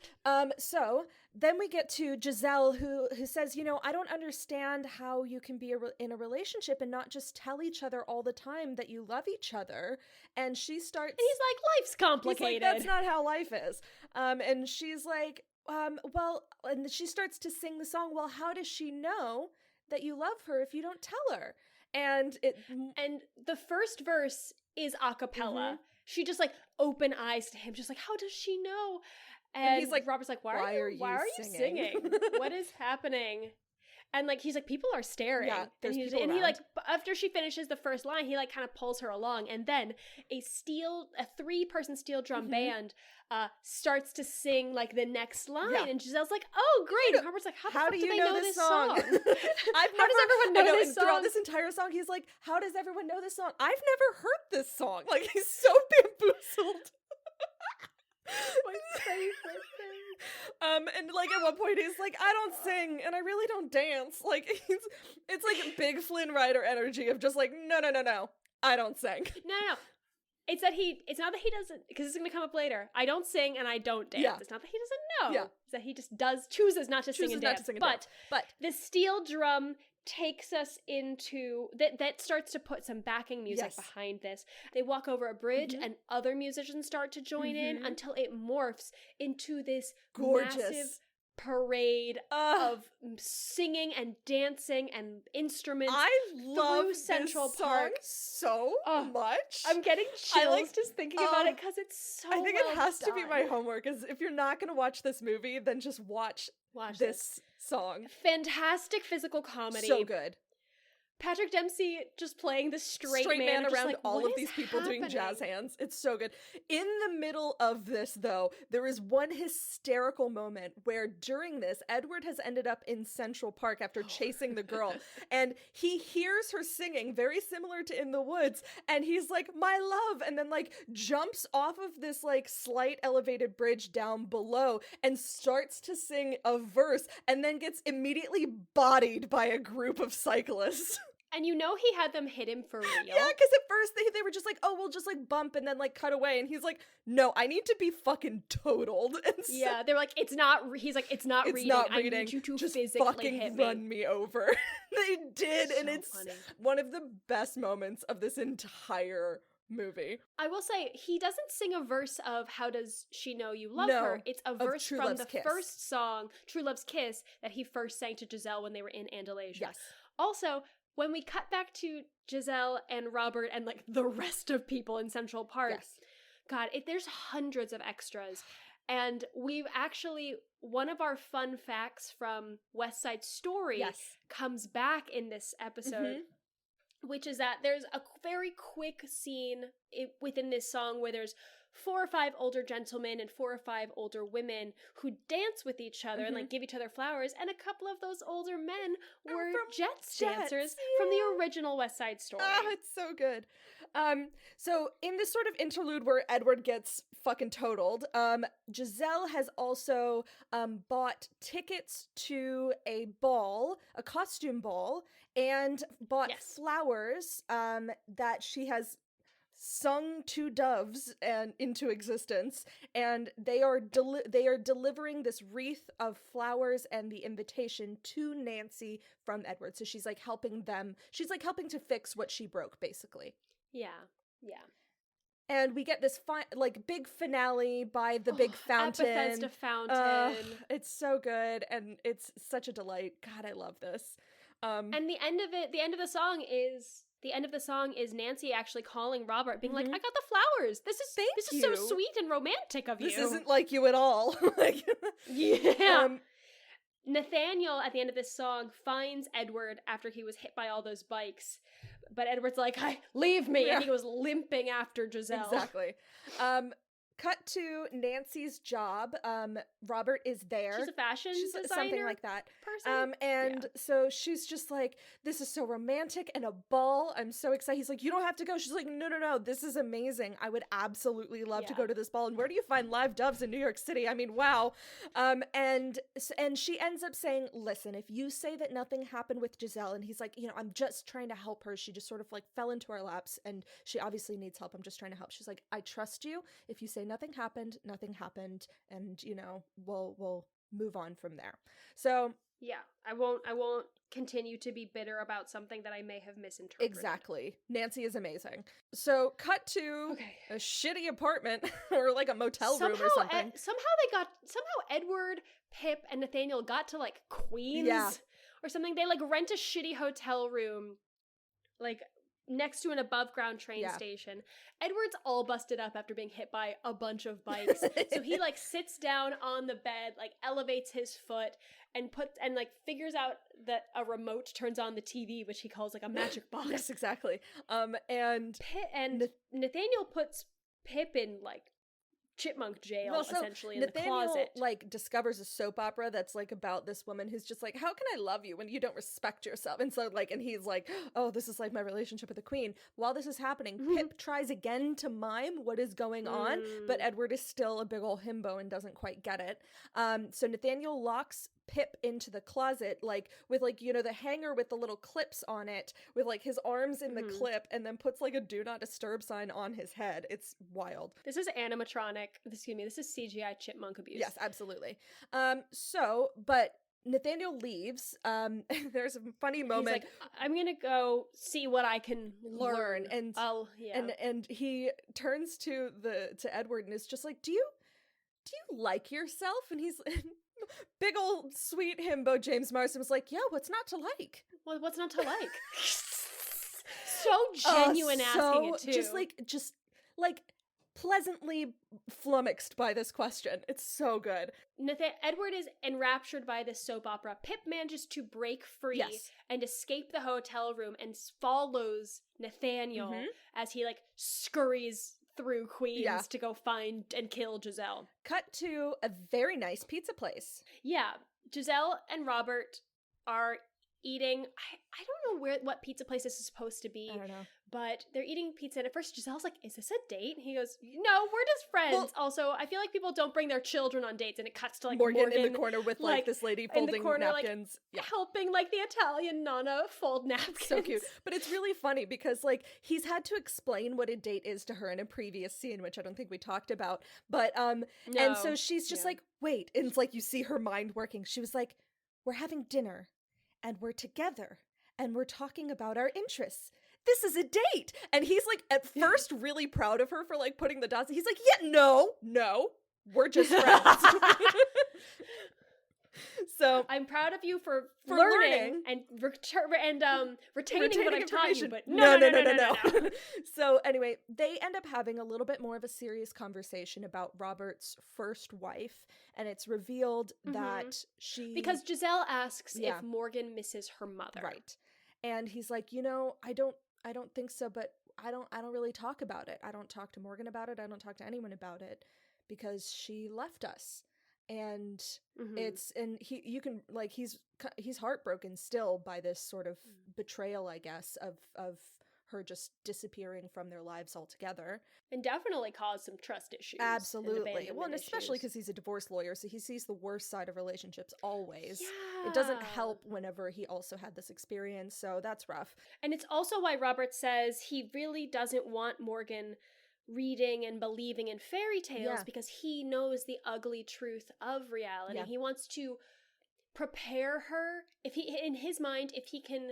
So then we get to Giselle who says, I don't understand how you can be in a relationship and not just tell each other all the time that you love each other. And she starts... And he's like, life's complicated. He's like, that's not how life is. And she's like, and she starts to sing the song, well, how does she know that you love her if you don't tell her? And the first verse is a cappella. Mm-hmm. She just like open eyes to him, just like, how does she know? And he's like, Robert's like, why are you singing? What is happening? And like, he's like, people are staring. Yeah, and he like, after she finishes the first line, he like kind of pulls her along, and then a 3-person steel drum band starts to sing like the next line, and Giselle's like, oh great. And Robert's like, how do you know this song? How does everyone know this song? Throughout this entire song, he's like, how does everyone know this song? I've never heard this song. Like, he's so bamboozled. My favorite thing. And like at one point he's like, I don't sing and I really don't dance. Like it's like big Flynn Rider energy of just like, no, I don't sing. No. It's not that he doesn't, because it's going to come up later. I don't sing and I don't dance. Yeah. It's not that he doesn't know. Yeah. It's that he just chooses not to sing and dance. But the steel drum takes us into that starts to put some backing music behind this. They walk over a bridge and other musicians start to join in until it morphs into this massive parade of singing and dancing and instruments. I love Central Park so much. I'm getting chills just thinking about it because it's so I think it has to be my homework, because if you're not going to watch this movie, then just watch this song. Fantastic physical comedy. So good. Patrick Dempsey just playing the straight man around like, all of these people doing jazz hands. It's so good. In the middle of this, though, there is one hysterical moment where during this, Edward has ended up in Central Park after chasing the girl, and he hears her singing, very similar to In the Woods, and he's like, my love, and then like jumps off of this like slight elevated bridge down below and starts to sing a verse, and then gets immediately bodied by a group of cyclists. And you know he had them hit him for real. Yeah, because at first they were just like, oh, we'll just like bump and then like cut away. And he's like, no, I need to be fucking totaled. And so, yeah, they're like, he's like, it's not reading. I need you to just physically fucking hit run me. me over. They did, and So it's funny. one of the best moments of this entire movie. I will say, he doesn't sing a verse of How Does She Know You Love No, Her. It's a verse True from Love's the Kiss. first song, True Love's Kiss, that he first sang to Giselle when they were in Andalasia. Yes. Also, when we cut back to Giselle and Robert and like the rest of people in Central Park, Yes. God, there's hundreds of extras. And we've actually, one of our fun facts from West Side Story Yes. comes back in this episode, which is that there's a very quick scene within this song where there's 4 or 5 older gentlemen and 4 or 5 older women who dance with each other and like give each other flowers, and a couple of those older men were Jets dancers from the original West Side Story. Oh, it's so good. So in this sort of interlude where Edward gets fucking totaled, Giselle has also bought tickets to a ball, a costume ball, and bought flowers that she has sung to doves and into existence, and they are delivering this wreath of flowers and the invitation to Nancy from Edward. So she's like helping them. She's like helping to fix what she broke, basically. Yeah. And we get this big finale by the big fountain. At Bethesda Fountain. It's so good, and it's such a delight. God, I love this. And the end of the song is Nancy actually calling Robert, being like, "I got the flowers. This is so sweet and romantic of you. This isn't like you at all." Yeah. Nathaniel at the end of this song finds Edward after he was hit by all those bikes, but Edward's like, "Leave me," and he goes limping after Giselle. Exactly. Cut to Nancy's job. Robert is there. She's a fashion designer, something like that. Person. So she's just like, "This is so romantic and a ball. I'm so excited." He's like, "You don't have to go." She's like, No. This is amazing. I would absolutely love to go to this ball. And where do you find live doves in New York City? I mean, wow." And she ends up saying, "Listen, if you say that nothing happened with Giselle," and he's like, "I'm just trying to help her. She just sort of like fell into our laps, and she obviously needs help. I'm just trying to help." She's like, "I trust you. If you say nothing happened, and we'll move on from there." So yeah, I won't continue to be bitter about something that I may have misinterpreted. Exactly. Nancy is amazing. So cut to a shitty apartment or like a motel room or something. Somehow Edward, Pip, and Nathaniel got to like Queens or something. They like rent a shitty hotel room like next to an above ground train station. Edward's all busted up after being hit by a bunch of bikes. So he like sits down on the bed, like elevates his foot and figures out that a remote turns on the TV, which he calls like a magic box. Yes, exactly. And Nathaniel puts Pip in like chipmunk jail, essentially, in Nathaniel, the closet. like, discovers a soap opera that's, like, about this woman who's just like, how can I love you when you don't respect yourself? And so, like, and he's like, oh, this is, like, my relationship with the queen. While this is happening, Pip tries again to mime what is going on, but Edward is still a big ol' himbo and doesn't quite get it. So Nathaniel locks Pip into the closet, like, with, like, the hanger with the little clips on it, with, like, his arms in the clip, and then puts, like, a do not disturb sign on his head. It's wild. This is this is CGI chipmunk abuse. Yes, absolutely. But Nathaniel leaves. There's a funny moment. He's like, I'm gonna go see what I can learn. And and he turns to Edward and is just like, do you like yourself? And he's big old sweet himbo James Marsden was like, yeah, what's not to like? Well, what's not to like? So genuine asking it too. Just like pleasantly flummoxed by this question. It's so good. Edward is enraptured by this soap opera. Pip manages to break free and escape the hotel room and follows Nathaniel as he like scurries through Queens to go find and kill Giselle. Cut to a very nice pizza place. Yeah, Giselle and Robert are eating. I don't know what pizza place this is supposed to be. I don't know. But they're eating pizza, and at first Giselle's like, is this a date? And he goes, no, we're just friends. Well, also, I feel like people don't bring their children on dates, and it cuts to like Morgan in the corner with like this lady folding napkins. Like, helping like the Italian Nana fold napkins. So cute. But it's really funny because like he's had to explain what a date is to her in a previous scene, which I don't think we talked about. But and so she's just like, wait, and it's like you see her mind working. She was like, we're having dinner and we're together and we're talking about our interests. This is a date. And he's like at first really proud of her for like putting the dots. He's like, yeah, no, we're just friends. So I'm proud of you for learning and retaining what I've taught you, but no. So anyway, they end up having a little bit more of a serious conversation about Robert's first wife, and it's revealed that because Giselle asks if Morgan misses her mother. Right. And he's like, I don't think so, but I don't really talk about it. I don't talk to Morgan about it. I don't talk to anyone about it because she left us. And he's heartbroken still by this sort of betrayal, I guess, of her just disappearing from their lives altogether. And definitely caused some trust issues. Absolutely. Well, and especially because he's a divorce lawyer, so he sees the worst side of relationships always. Yeah. It doesn't help whenever he also had this experience, so that's rough. And it's also why Robert says he really doesn't want Morgan reading and believing in fairy tales because he knows the ugly truth of reality. He wants to prepare her, if he can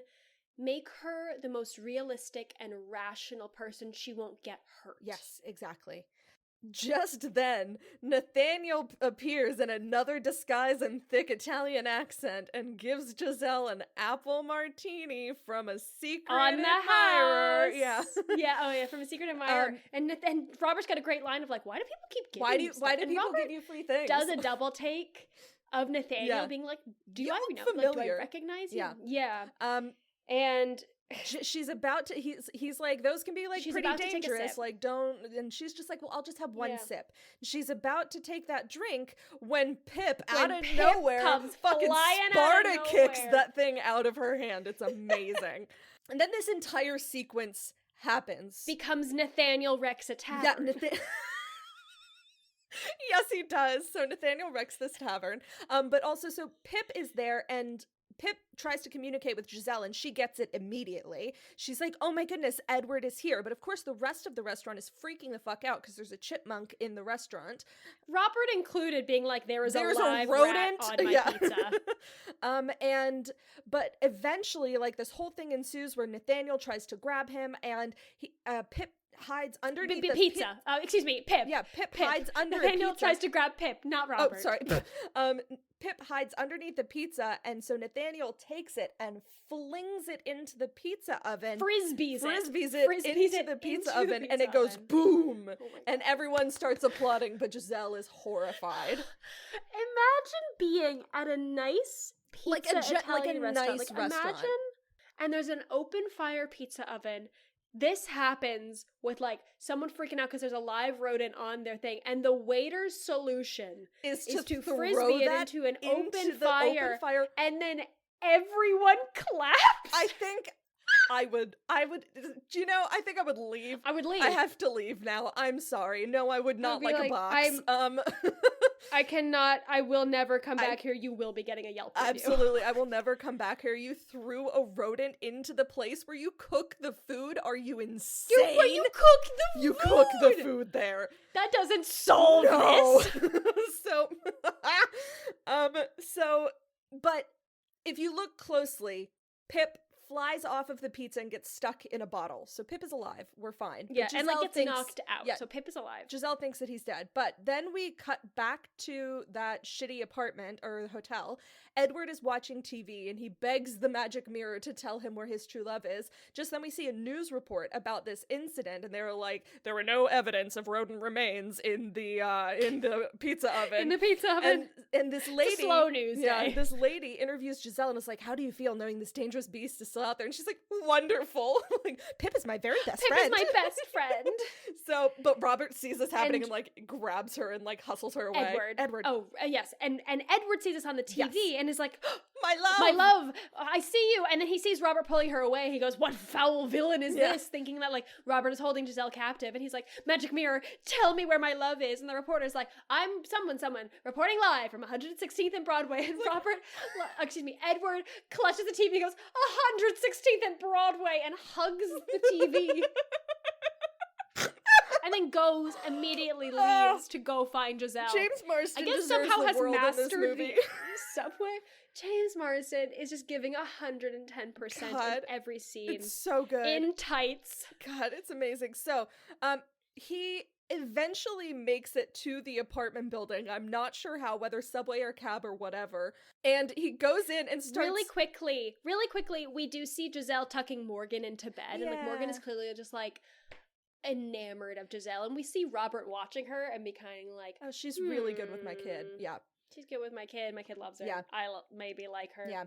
make her the most realistic and rational person, she won't get hurt. Yes, exactly. Just then, Nathaniel appears in another disguise and thick Italian accent and gives Giselle an apple martini from a secret admirer. From a secret admirer. And Robert's got a great line of like, why do people keep giving you stuff? Why do people give you free things? Does a double take of Nathaniel being like, do I know? Like, do I recognize you? Yeah. And she's about to he's like, those can be like pretty dangerous, like don't, and she's just like, well, I'll just have one sip. She's about to take that drink when Pip out of nowhere fucking Sparta kicks that thing out of her hand. It's amazing. And then this entire sequence happens. Becomes Nathaniel wrecks a tavern. Yes, he does. So Nathaniel wrecks this tavern. But also, so Pip is there, and Pip tries to communicate with Giselle, and she gets it immediately. She's like, oh my goodness, Edward is here. But of course, the rest of the restaurant is freaking the fuck out because there's a chipmunk in the restaurant. Robert included, being like, there's a live rodent on my pizza. But eventually, like, this whole thing ensues where Nathaniel tries to grab him, and Pip hides underneath the pizza. Pip. Yeah, Pip hides under Nathaniel tries to grab Pip, not Robert. Oh, sorry. Pip hides underneath the pizza, and so Nathaniel takes it and flings it into the pizza oven. Frisbees it into the pizza oven, and it goes boom, and everyone starts applauding, but Giselle is horrified. Imagine being at a nice pizza Italian restaurant. Imagine, and there's an open fire pizza oven. This happens with, like, someone freaking out because there's a live rodent on their thing, and the waiter's solution is to frisbee it into an open fire, and then everyone claps. I think I would, do you know, I think I would leave. I would leave. I have to leave now. I'm sorry. No, I would not like a box. I will never come back here. You will be getting a Yelp review. Absolutely. I will never come back here. You threw a rodent into the place where you cook the food. Are you insane? Where you cook the food? You cook the food there. That doesn't solve this. But if you look closely, Pip flies off of the pizza and gets stuck in a bottle. So Pip is alive. We're fine. Yeah, and like gets knocked out. Yeah, so Pip is alive. Giselle thinks that he's dead. But then we cut back to that shitty apartment or hotel. Edward is watching TV and he begs the magic mirror to tell him where his true love is. Just then we see a news report about this incident, and they were like, there were no evidence of rodent remains in the pizza oven. In the pizza oven. And this lady, it's a slow news day. This lady interviews Giselle and is like, how do you feel knowing this dangerous beast is still out there? And she's like, wonderful. Like, Pip is my very best friend. Pip is my best friend. So, but Robert sees this happening and like grabs her and like hustles her away. Edward. Oh, yes. And Edward sees this on the TV and is like, My love! I see you. And then he sees Robert pulling her away. He goes, what foul villain is this? Thinking that, like, Robert is holding Giselle captive. And he's like, magic mirror, tell me where my love is. And the reporter's like, I'm someone, reporting live from 116th and Broadway. And Edward clutches the TV and goes, 116th and Broadway, and hugs the TV. And then goes, immediately leaves to go find Giselle. James Marsden, I guess deserves somehow the has world mastered in this movie. the subway. James Marsden is just giving 110% in every scene. It's so good. In tights. God, it's amazing. So, he eventually makes it to the apartment building. I'm not sure how, whether subway or cab or whatever. And he goes in and starts... Really quickly, we do see Giselle tucking Morgan into bed. And, like, Morgan is clearly just, like, enamored of Giselle. And we see Robert watching her and be kind of like... Oh, she's really good with my kid. Yeah. She's good with my kid. My kid loves her. Yeah. I maybe like her. Yeah.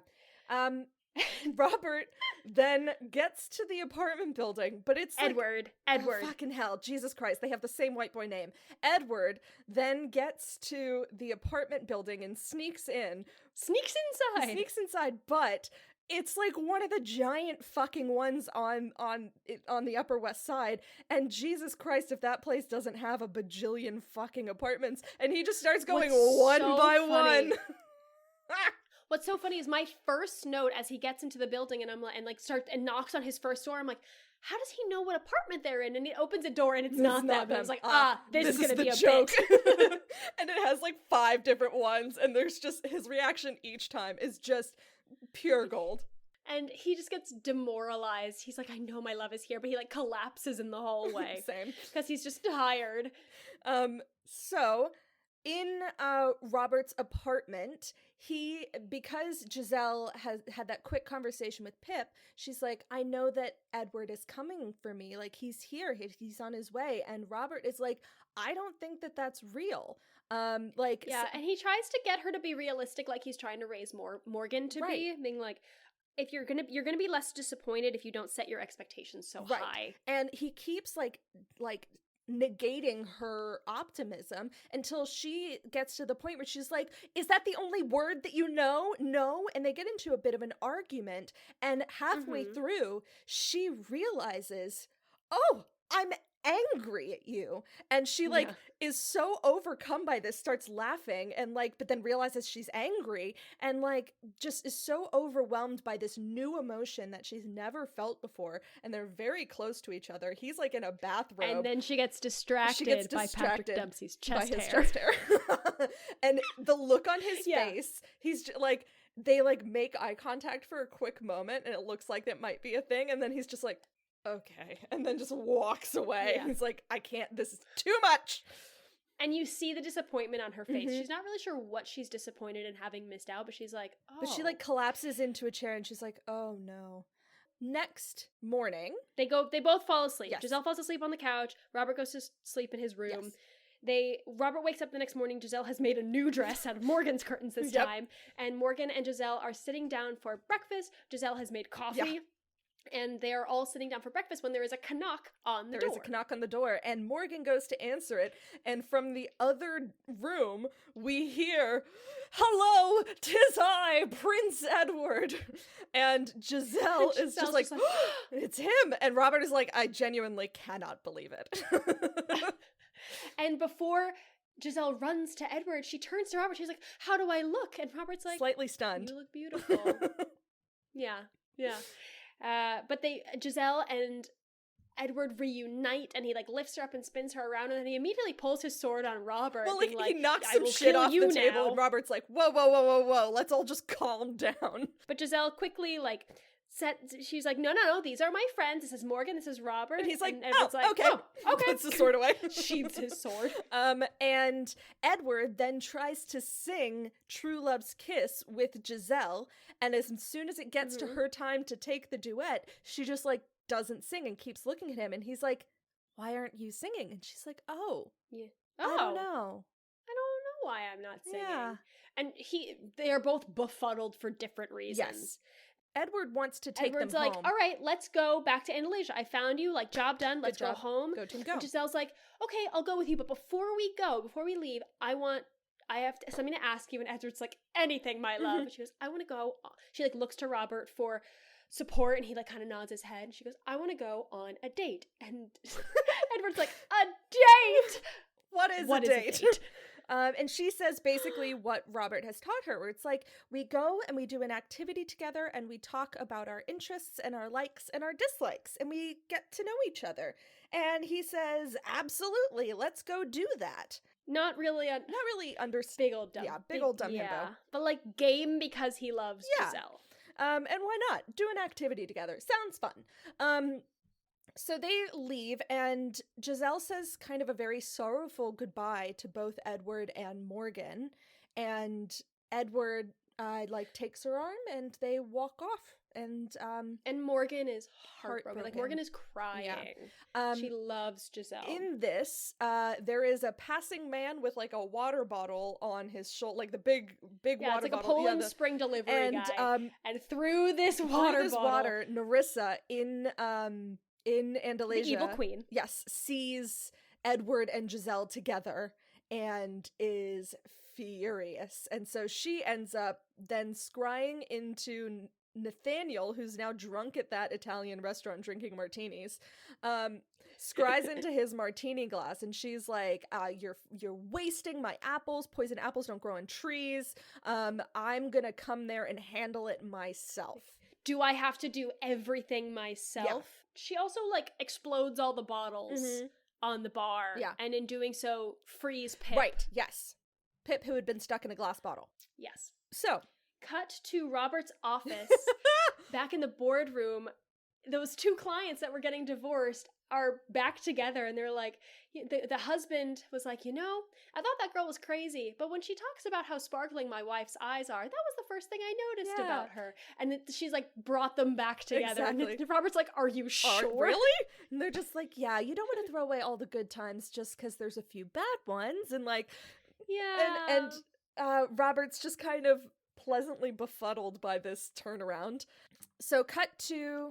Robert then gets to the apartment building, but it's Edward. Oh, fucking hell. Jesus Christ. They have the same white boy name. Edward then gets to the apartment building and sneaks inside. Sneaks inside, but it's like one of the giant fucking ones on the Upper West Side, and Jesus Christ, if that place doesn't have a bajillion fucking apartments, and he just starts going one by one. What's so funny is my first note as he gets into the building and knocks on his first door. I'm like, how does he know what apartment they're in? And he opens a door and it's not them. And I was like, this is going to be a joke. And it has like 5 different ones, and there's just his reaction each time is just pure gold. And he just gets demoralized. He's like, I know my love is here, but he like collapses in the hallway. Same. Because he's just tired. So in Robert's apartment, because Giselle has had that quick conversation with Pip, she's like, I know that Edward is coming for me. Like, he's here. He's on his way. And Robert is like, I don't think that that's real. And he tries to get her to be realistic, like he's trying to raise Morgan to be, being like, if you're gonna be less disappointed if you don't set your expectations so high. And he keeps like negating her optimism until she gets to the point where she's like, is that the only word that you know? No. And they get into a bit of an argument, and halfway through she realizes, oh, I'm angry at you. And she is so overcome by this, starts laughing, and but then realizes she's angry, and just is so overwhelmed by this new emotion that she's never felt before. And they're very close to each other. He's in a bathrobe, and then she gets distracted by Patrick Dempsey's chest hair. And the look on his face, he's they make eye contact for a quick moment, and it looks like that might be a thing, and then he's just like, okay, and then just walks away. He's like, I can't, this is too much. And you see the disappointment on her face. She's not really sure what she's disappointed in having missed out, but she's like, oh. But she collapses into a chair, and she's like, oh no. Next morning, they both fall asleep. Yes. Giselle falls asleep on the couch. Robert goes to sleep in his room. Yes. Robert wakes up the next morning. Giselle has made a new dress out of Morgan's curtains this time. And Morgan and Giselle are sitting down for breakfast. Giselle has made coffee. Yeah. And they're all sitting down for breakfast when there is a knock on the door. There is a knock on the door, and Morgan goes to answer it, and from the other room, we hear, hello, 'tis I, Prince Edward. And Giselle is just like, it's him. And Robert is like, I genuinely cannot believe it. And before Giselle runs to Edward, she turns to Robert. She's like, how do I look? And Robert's like, slightly stunned. You look beautiful. Yeah. But Giselle and Edward reunite, and he lifts her up and spins her around, and then he immediately pulls his sword on Robert. Well, he knocks some shit off the table, and Robert's like, whoa, let's all just calm down. But Giselle quickly she's like, no, these are my friends. This is Morgan, this is Robert. And he's like, Edward's okay. Puts the sword away. Sheathes his sword. And Edward then tries to sing True Love's Kiss with Giselle, and as soon as it gets to her time to take the duet, she just doesn't sing and keeps looking at him, and he's like, why aren't you singing? And she's like, oh, I don't know why I'm not singing. Yeah. And they are both befuddled for different reasons. Yes. Edward wants to take Edward's them home. Edward's all right, let's go back to Andalusia. I found you, job done, let's go home. Go, team, go. And Giselle's like, okay, I'll go with you, but before we leave, I want I have something to ask you. And Edward's like, anything, my love. And she goes, I want to go. She like looks to Robert for support, and he like kind of nods his head. And she goes, I want to go on a date. And Edward's like, a date? What is a date? And she says basically what Robert has taught her, where it's like, we go and we do an activity together and we talk about our interests and our likes and our dislikes and we get to know each other. And he says, absolutely, let's go do that. Not really understand. Big old dumb. Yeah, big old dumb himbo. But like game because he loves Giselle. And why not? Do an activity together. Sounds fun. So they leave, and Giselle says kind of a very sorrowful goodbye to both Edward and Morgan. And Edward, takes her arm, and they walk off. And Morgan is heartbroken. Like, Morgan is crying. Yeah. She loves Giselle. In this, there is a passing man with, like, a water bottle on his shoulder, like the big water bottle. Yeah, it's like a Poland Spring delivery guy. And through this water, Nerissa in Andalasia, the evil queen, yes, sees Edward and Giselle together and is furious. And so she ends up then scrying into Nathaniel, who's now drunk at that Italian restaurant drinking martinis, scries into his martini glass, and she's like, you're wasting my apples. Poison apples don't grow on trees. I'm gonna come there and handle it myself. Do I have to do everything myself? Yeah. She also, like, explodes all the bottles on the bar. Yeah. And in doing so, frees Pip. Right, yes. Pip, who had been stuck in a glass bottle. Yes. So. Cut to Robert's office. Back in the boardroom, those two clients that were getting divorced are back together, and they're like, the husband was like, I thought that girl was crazy, but when she talks about how sparkling my wife's eyes are, that was the first thing I noticed about her. And she's like, brought them back together. Exactly. And Robert's like, are you sure? Really? And they're just like, yeah, you don't want to throw away all the good times just because there's a few bad ones. And like, yeah. And Robert's just kind of pleasantly befuddled by this turnaround. So cut to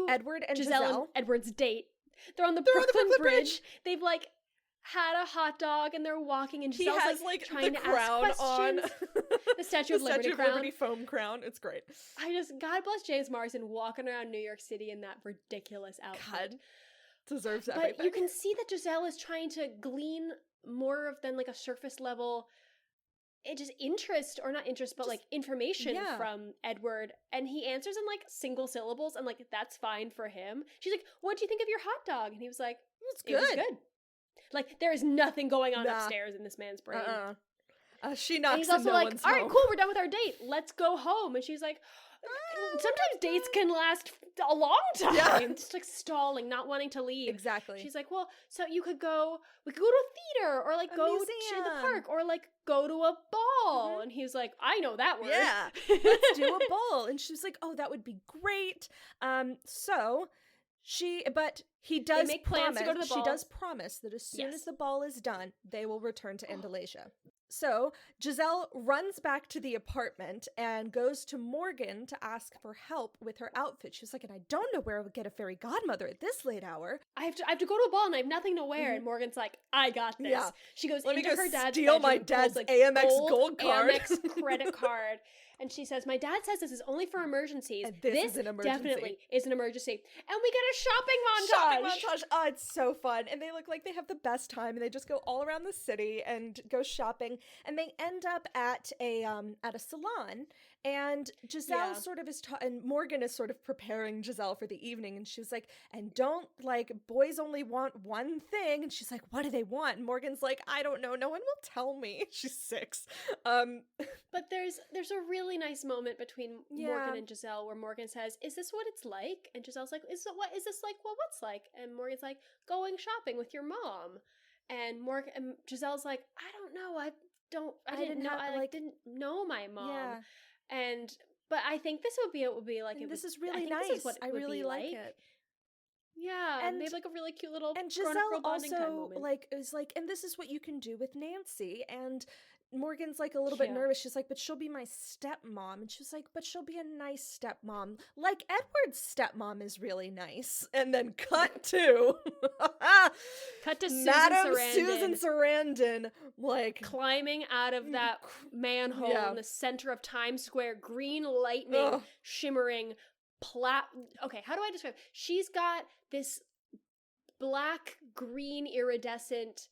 Edward and Giselle. And Edward's date. They're on the Brooklyn Bridge. They've like had a hot dog and they're walking, and Giselle's he has like trying the to crown ask questions. On the Statue of Liberty Statue of Liberty foam crown. It's great. God bless James Marsden walking around New York City in that ridiculous outfit. God, deserves everything. But you can see that Giselle is trying to glean more of than like a surface level interest, or not interest, but like information from Edward, and he answers in like single syllables, and like that's fine for him. She's like, "What do you think of your hot dog?" And he was like, "It was good." Like there is nothing going on upstairs in this man's brain. She knocks. And he's also no like, one's "All right, home. cool, we're done with our date. Let's go home." And she's like, sometimes dates can last a long time. Just like stalling, not wanting to leave. Exactly. She's like, well, so we could go to a theater, or like go to the park, or like go to a ball. And he's like, I know that word. Yeah, let's do a ball. And she's like, oh, that would be great. But he does make plans to go to the ball. She does promise that as soon as the ball is done, they will return to Andalasia. So Giselle runs back to the apartment and goes to Morgan to ask for help with her outfit. She was like, and I don't know where I would get a fairy godmother at this late hour. I have to go to a ball and I have nothing to wear. And Morgan's like, I got this. Yeah. She goes into her dad's steal my dad's like Amex gold card. Amex credit card. And she says, my dad says this is only for emergencies. And this is an emergency. Definitely is an emergency. And we get a shopping montage. Oh, it's so fun. And they look like they have the best time. And they just go all around the city and go shopping. And they end up at a salon. And Giselle sort of is, and Morgan is sort of preparing Giselle for the evening. And she was like, and don't, like, boys only want one thing. And she's like, what do they want? And Morgan's like, I don't know. No one will tell me. She's 6. But there's a really nice moment between Morgan and Giselle where Morgan says, is this what it's like? And Giselle's like, is this like, well, what's like? And Morgan's like, going shopping with your mom. And Giselle's like, I don't know. I didn't know my mom. Yeah. But I think this would be like, this is really nice. I really like it. Yeah, and they have like a really cute little and Giselle also like is like, and this is what you can do with Nancy. And Morgan's like a little bit Yeah. nervous. She's like, but she'll be my stepmom. And she's like, but she'll be a nice stepmom. Like Edward's stepmom is really nice. And then cut to Cut to Susan Madam Sarandon Susan Sarandon, like climbing out of that manhole Yeah. in the center of Times Square, green lightning Ugh. shimmering. Okay, how do I describe? She's got this black green iridescent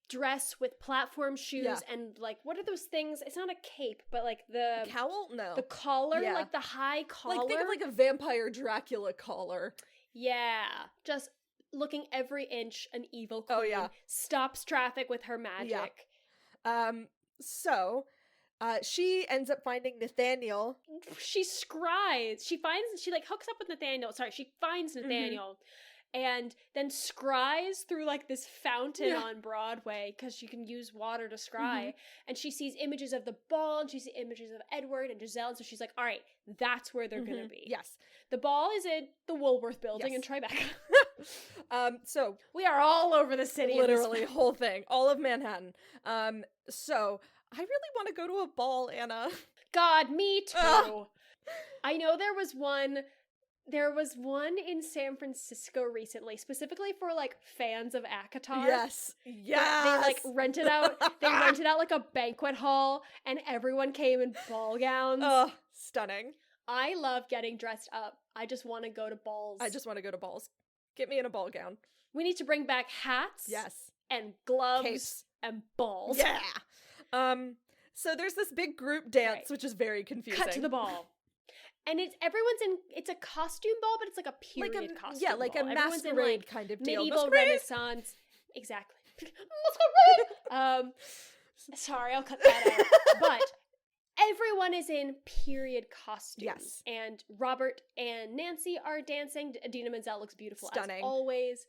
dress with platform shoes Yeah. and like what are those things? It's not a cape, but like the cowl? No. the collar, Yeah. like the high collar. Like think of like a vampire Dracula collar. Yeah, just looking every inch an evil queen. Oh, yeah. Stops traffic with her magic. So she ends up finding Nathaniel. She scries. She like hooks up with Nathaniel. Sorry, she finds Nathaniel. And then scries through like this fountain on Broadway because she can use water to scry. And she sees images of the ball and she sees images of Edward and Giselle. And so she's like, all right, that's where they're going to be. Yes. The ball is in the Woolworth building in Yes. Tribeca. So We are all over the city. in this literally whole thing, all of Manhattan. So I really want to go to a ball, Anna. God, me too. Ugh. I know there was one in San Francisco recently, specifically for like fans of ACOTAR. Yes. Yes. They like rented out like a banquet hall and everyone came in ball gowns. Ugh, stunning. I love getting dressed up. I just want to go to balls. I just want to go to balls. Get me in a ball gown. We need to bring back hats. Yes. And gloves Capes. and balls. Yeah. So there's this big group dance, Right. which is very confusing. Cut to the ball. And it's a costume ball, but it's like a period costume. Yeah, like ball. a Everyone's in, masquerade like, kind of deal. medieval Masquerade? Renaissance. Exactly. Masquerade! Sorry, I'll cut that out. But everyone is in period costumes. Yes. And Robert and Nancy are dancing. Idina Menzel looks beautiful Stunning. as always.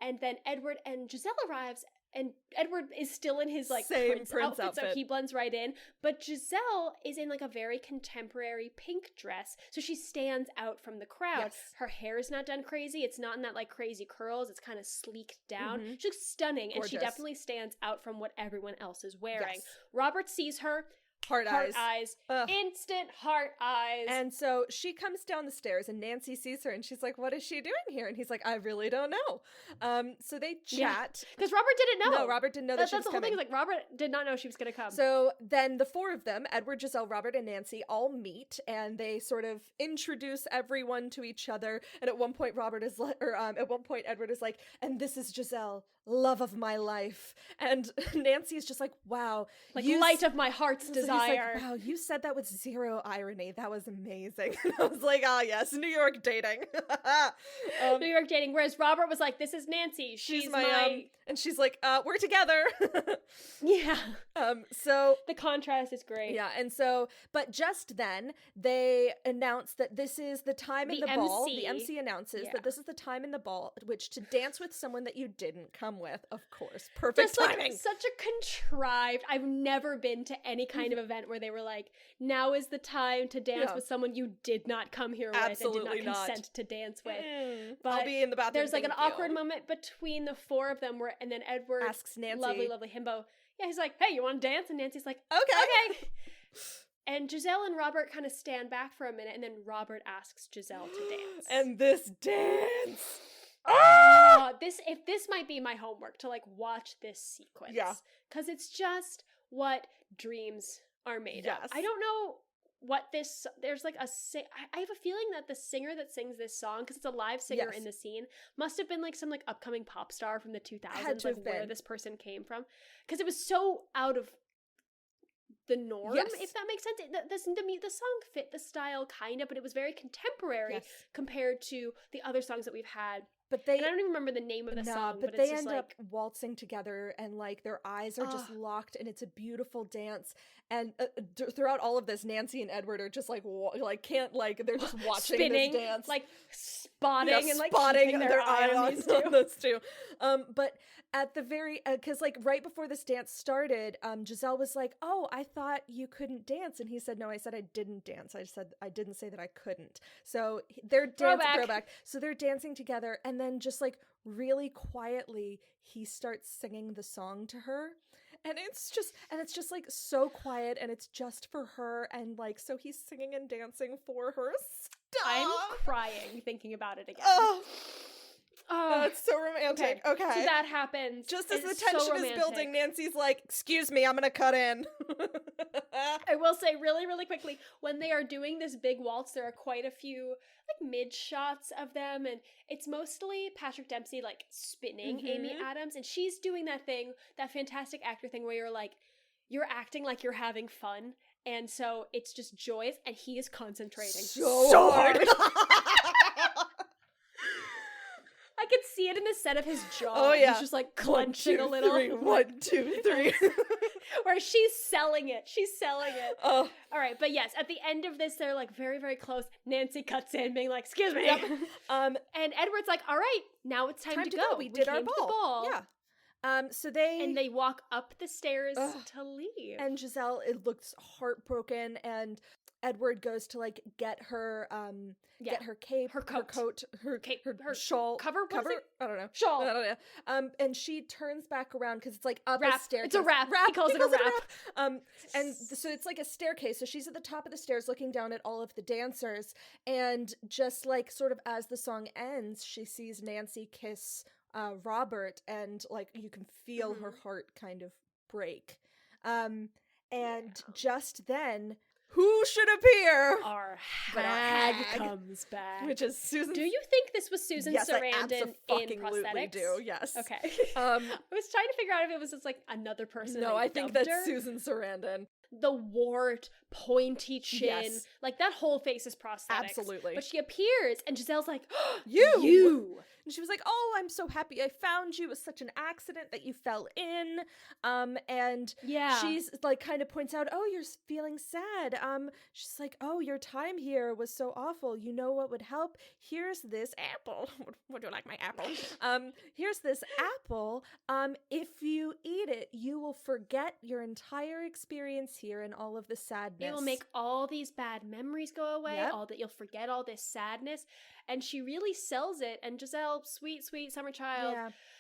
And then Edward and Giselle arrives, and Edward is still in his like Same prince prince outfit, so outfit. he blends right in. But Giselle is in like a very contemporary pink dress, so she stands out from the crowd. Yes. Her hair is not done crazy; it's not in that like crazy curls. It's kind of sleeked down. Mhm. She looks stunning, and she Gorgeous. definitely stands out from what everyone else is wearing. Yes. Robert sees her. Heart Heart eyes. eyes. Ugh. Instant heart eyes. And so she comes down the stairs and Nancy sees her and she's like, what is she doing here? And he's like, I really don't know. So they chat. Because Robert didn't know. No, Robert didn't know that she was that's the whole coming. thing. Is like Robert did not know she was going to come. So then the four of them, Edward, Giselle, Robert, and Nancy, all meet and they sort of introduce everyone to each other. And at one point, Edward is like, and this is Giselle, love of my life. And Nancy is just like, wow. like you light of my heart's So he's desire. like, wow, you said that with zero irony. That was amazing. And I was like, ah, yes, New York dating. New York dating. Whereas Robert was like, this is Nancy. She's my... and she's like, we're together. Yeah. So The contrast is great. yeah, and so, but just then they announce that this is the time in The the ball. MC. The MC announces Yeah. that this is the time in the ball which to dance with someone that you didn't come with. Of course, perfect Just like timing. such a contrived. I've never been to any kind of event where they were like, now is the time to dance Yeah. with someone you did not come here with Absolutely and did not not. consent to dance with. I'll But be in the bathroom. there's like an thank you. awkward moment between the four of them and then Edward Asks Nancy. lovely himbo. Yeah, he's like, hey, you want to dance? And Nancy's like, Okay. And Giselle and Robert kind of stand back for a minute, and then Robert asks Giselle to dance. And this dance. This might be my homework to like watch this sequence. Yeah. Because it's just what dreams are made Yes. of. I don't know what there's like I have a feeling that the singer that sings this song, because it's a live singer Yes. in the scene, must have been like some like upcoming pop star from the 2000s, Had to like have where been. this person came from. Because it was so out of the norm, Yes. if that makes sense. The song fit the style kind of, but it was very contemporary Yes. compared to the other songs that we've had. But they And I don't even remember the name of the song, but but they it's just end like, up waltzing together and like their eyes are just locked and it's a beautiful dance. And throughout all of this, Nancy and Edward are just like they're just watching spinning, this dance, like spotting Yeah, and like spotting keeping their eye on these two. those two. But at the very, because like right before this dance started, Giselle was like, "Oh, I thought you couldn't dance," and he said, "No, I said I didn't dance. I said I didn't say that I couldn't." So they're throwback. So they're dancing together, and then just like really quietly, he starts singing the song to her. And it's just like so quiet, and it's just for her, and like so he's singing and dancing for her. Stop. I'm crying thinking about it again. Oh, it's so romantic. Okay. So that happens. Just as the It's tension so is romantic. building, Nancy's like, excuse me, I'm gonna cut in. I will say really, really quickly, when they are doing this big waltz, there are quite a few like mid shots of them, and it's mostly Patrick Dempsey like spinning Amy Adams, and she's doing that thing, that fantastic actor thing where you're acting like you're having fun, and so it's just joyous, and he is concentrating so hard. I could see it in the set of his jaw. Oh yeah, he's just like clenching a little. 1, 2, 3. Where she's selling it. Oh. All right, but yes, at the end of this, they're like very, very close. Nancy cuts in, being like, "Excuse me." Yep. And Edward's like, "All right, now it's time to go. We did our came to the ball." Yeah. So they walk up the stairs to leave. And Giselle, it looks heartbroken, and Edward goes to like get her get her cape, her coat, her cape, her shawl, cover. I don't know, shawl. I don't know. And she turns back around because it's like up wrap. a staircase. It's a wrap. He calls it a wrap. And so it's like a staircase. So she's at the top of the stairs, looking down at all of the dancers, and just like sort of as the song ends, she sees Nancy kiss Robert, and like you can feel her heart kind of break. And just then, who should appear? Our hag comes back. Which is Susan. Do you think this was Susan Sarandon in prosthetics? I do, yes. Okay. I was trying to figure out if it was just like another person. No, I think that's Susan Sarandon. The wart, pointy chin, like that whole face is prosthetics. Absolutely. But she appears, and Giselle's like, You! And she was like, "Oh, I'm so happy I found you. It was such an accident that you fell in." And she's like kind of points out, "Oh, you're feeling sad." She's like, "Oh, your time here was so awful. You know what would help? Here's this apple. Would you like my apple? Here's this apple. If you eat it, you will forget your entire experience here and all of the sadness. It will make all these bad memories go away. Yep. All that you'll forget all this sadness." And she really sells it. And Giselle, sweet, sweet summer child,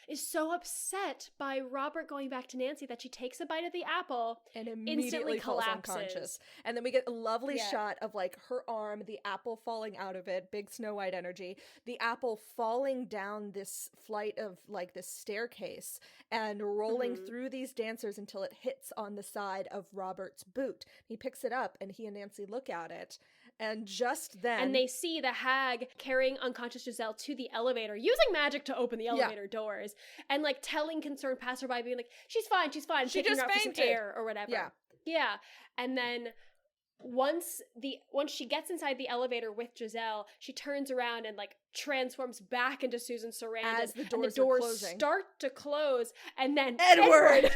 is so upset by Robert going back to Nancy that she takes a bite of the apple and immediately falls unconscious. And then we get a lovely shot of like her arm, the apple falling out of it, big Snow White energy, the apple falling down this flight of like this staircase and rolling through these dancers until it hits on the side of Robert's boot. He picks it up and he and Nancy look at it. And just then... And they see the hag carrying unconscious Giselle to the elevator, using magic to open the elevator doors, and like telling concerned passerby, being like, she's fine, she just her out for some fainted. air or whatever. Yeah. And then once she gets inside the elevator with Giselle, she turns around and like transforms back into Susan Sarandon. As the doors, and the doors are closing. start to close, and then Edward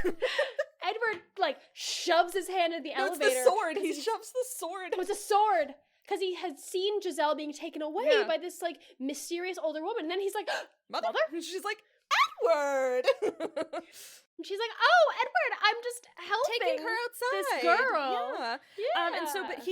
like shoves his hand in the elevator. It's the sword. He shoves the sword. It was a sword. Because he had seen Giselle being taken away by this, like, mysterious older woman. And then he's like, Mother? And she's like, Edward! And she's like, oh, Edward, I'm just helping taking her outside. This girl. Yeah. And so, but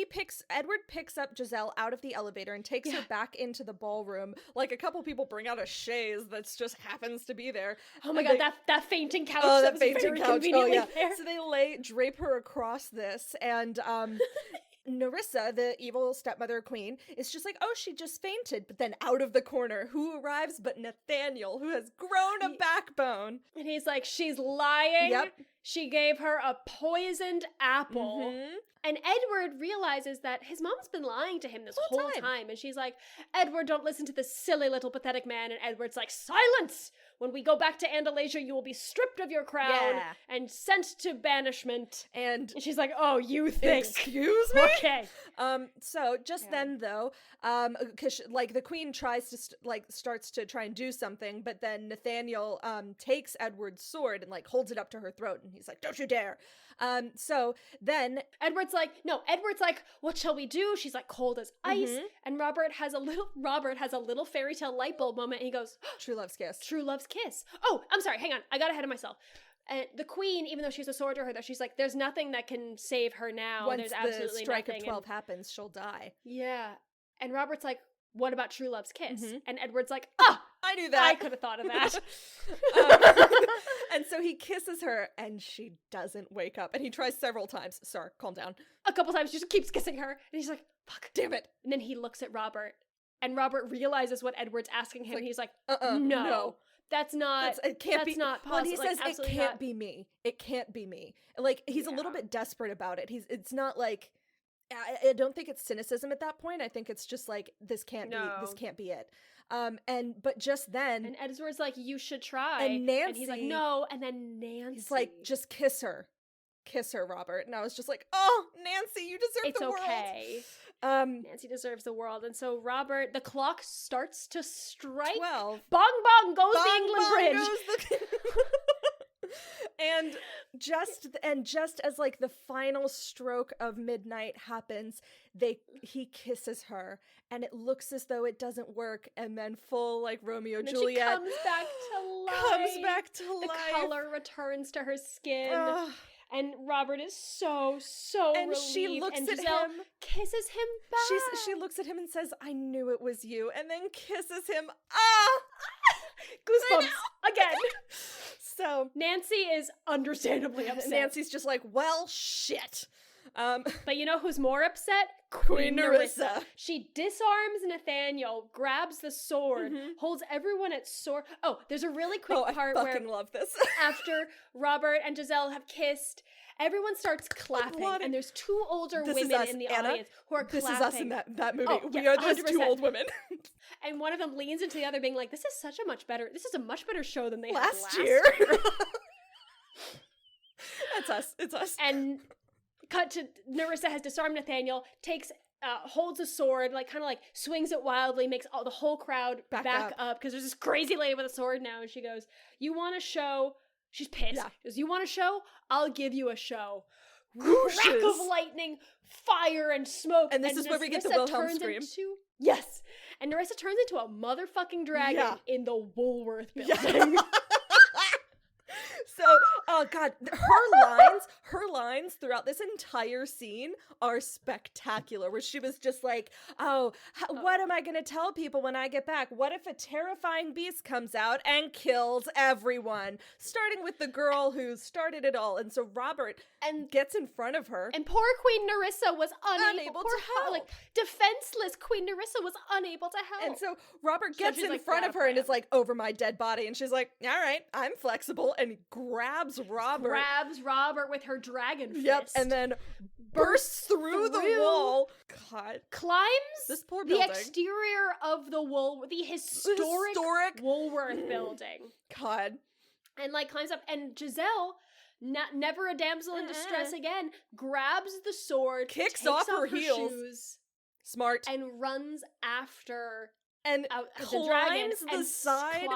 Edward picks up Giselle out of the elevator and takes her back into the ballroom. Like, a couple people bring out a chaise that's just happens to be there. Oh my God, that fainting couch. Oh, that was fainting very couch. Conveniently there. So they drape her across this, and Nerissa, the evil stepmother queen, is just like, oh, she just fainted. But then out of the corner, who arrives but Nathaniel, who has grown a backbone. And he's like, she's lying. Yep. She gave her a poisoned apple. And Edward realizes that his mom's been lying to him this whole time. And she's like, Edward, don't listen to this silly little pathetic man. And Edward's like, silence! When we go back to Andalasia, you will be stripped of your crown and sent to banishment. And she's like, oh, you think? Excuse me? Okay. So just then, though, because like the queen tries to starts to try and do something, but then Nathaniel takes Edward's sword and like holds it up to her throat, and he's like, don't you dare. So then Edward's like, what shall we do? She's like cold as ice. And Robert has a little fairy tale light bulb moment, and he goes, true love's kiss. True love's kiss. Oh, I'm sorry, hang on, I got ahead of myself. And the queen, even though she's a sword to her, though, she's like, there's nothing that can save her now. Once there's absolutely the strike nothing. of 12 happens, she'll die. Yeah. And Robert's like, what about true love's kiss? And Edward's like, I I knew that. I could have thought of that. And so he kisses her, and she doesn't wake up. And he tries several times. Sorry, calm down. A couple times, just keeps kissing her, and he's like, fuck, Damn it. And then he looks at Robert, and Robert realizes what Edward's asking him. Like, He's like, no. no. That's not. It can't that's be. not possible. Well, he like, says it can't be me. It can't be me. Like he's a little bit desperate about it. It's not like I don't think it's cynicism at that point. I think it's just like this can't be it. But just then, and Edward's like, you should try. And Nancy, and he's like, no. And then Nancy, he's like, just kiss her, Robert. And I was just like, oh, Nancy, you deserve the world. It's okay. Nancy deserves the world. And so Robert, the clock starts to strike. 12. Bong bong goes the Bong, England bong Bridge. goes and just as like the final stroke of midnight happens, he kisses her, and it looks as though it doesn't work, and then full like Romeo and Juliet she comes back to life. The color returns to her skin. And Robert is so and relieved. She looks and at Giselle him. Kisses him back. She looks at him and says, "I knew it was you," and then kisses him. Goosebumps again. So Nancy is understandably upset. Nancy's just like, well, shit. But you know who's more upset? Queen Nerissa. She disarms Nathaniel, grabs the sword, holds everyone at sword. Oh, there's a really quick part where I fucking love this. After Robert and Giselle have kissed, everyone starts clapping, and there's two older women in the audience who are clapping. This is us in that movie. Oh, we are those 2 old women. And one of them leans into the other, being like, this is a much better show than they had last year. That's us. It's us. And cut to Nerissa has disarmed Nathaniel, holds a sword, like kind of like swings it wildly, makes the whole crowd back up because there's this crazy lady with a sword now, and she goes, "You want a show?" She's pissed. Yeah. She goes, "You want a show? I'll give you a show." Crack of lightning, fire, and smoke. And this is where we get the Wilhelm scream. Yes. And Nerissa turns into a motherfucking dragon in the Woolworth building. Yeah. So, oh god, her lines throughout this entire scene are spectacular, where she was just like, what am I gonna tell people when I get back? What if a terrifying beast comes out and kills everyone? Starting with the girl who started it all. And so Robert gets in front of her. And poor Queen Nerissa was unable to help. Like, defenseless Queen Nerissa was unable to help. And so Robert gets in front of her and is like, over my dead body. And she's like, all right, I'm flexible. And grabs Robert with her dragon fist. Yep, and then bursts through the wall. God. Climbs this poor building. The exterior of the historic Woolworth building. God. And like climbs up, and Giselle, never a damsel in distress again, grabs the sword, kicks off her heels, shoes, smart, and runs after and climbs the side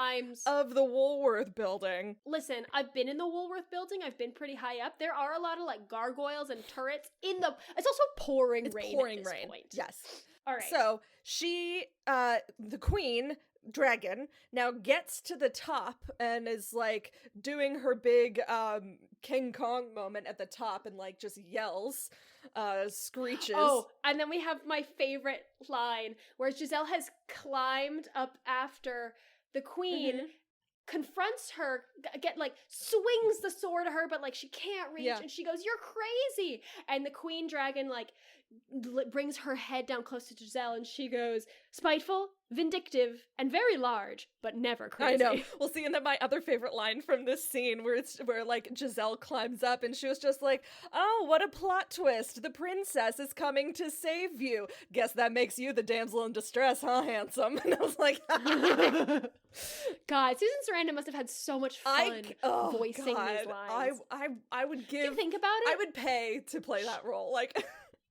of the Woolworth building. Listen, I've been in the Woolworth building. I've been pretty high up. There are a lot of like gargoyles and turrets in the. It's also pouring rain at this point. Yes. All right. So she, the queen dragon, now gets to the top and is like doing her big King Kong moment at the top and like just yells. Screeches. Oh, and then we have my favorite line where Giselle has climbed up after the queen, confronts her, swings the sword at her, but like she can't reach, and she goes, "You're crazy!" And the queen dragon like brings her head down close to Giselle, and she goes, "Spiteful, vindictive, and very large, but never crazy." I know. Well, see, and then my other favorite line from this scene where like Giselle climbs up and she was just like, "Oh, what a plot twist. The princess is coming to save you. Guess that makes you the damsel in distress, huh, handsome?" And I was like, God, Susan Sarandon must have had so much fun voicing these lines. I would give... Do you think about it? I would pay to play that role. Like...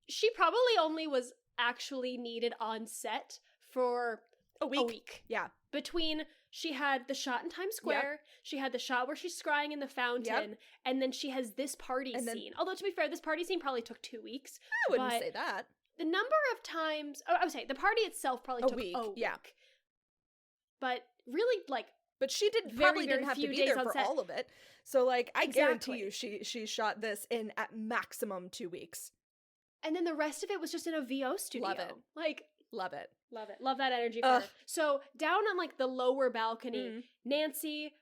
She probably only was actually needed on set for a week. Yeah. Between she had the shot in Times Square, she had the shot where she's scrying in the fountain, and then she has this party scene. Although, to be fair, this party scene probably took 2 weeks. I wouldn't say that. The number of times... I would say the party itself probably took a week. Yeah. But really, like... But she probably didn't have to be there for all of it. So, like, I guarantee you she shot this in at maximum 2 weeks. And then the rest of it was just in a VO studio. Love it. Like, Love it. Love it. Love that energy for her. So down on like the lower balcony, Nancy,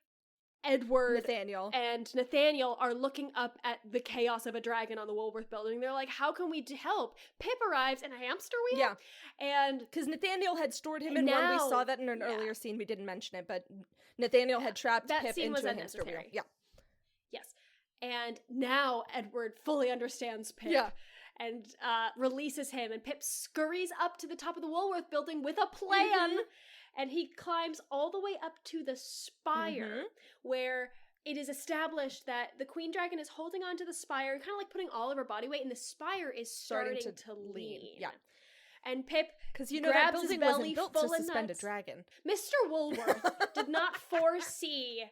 Edward, and Nathaniel are looking up at the chaos of a dragon on the Woolworth building. They're like, how can we help? Pip arrives in a hamster wheel. Yeah. And because Nathaniel had stored him in one. We saw that in an earlier scene. We didn't mention it, but Nathaniel had trapped Pip into a hamster wheel. Yeah. Yes. And now Edward fully understands Pip. Yeah. And releases him, and Pip scurries up to the top of the Woolworth building with a plan. And he climbs all the way up to the spire, where it is established that the queen dragon is holding onto the spire, kind of like putting all of her body weight, and the spire is starting to lean. Yeah. And Pip, because you know grabs that building his belly wasn't built full to of suspend nuts. a dragon. Mr. Woolworth did not foresee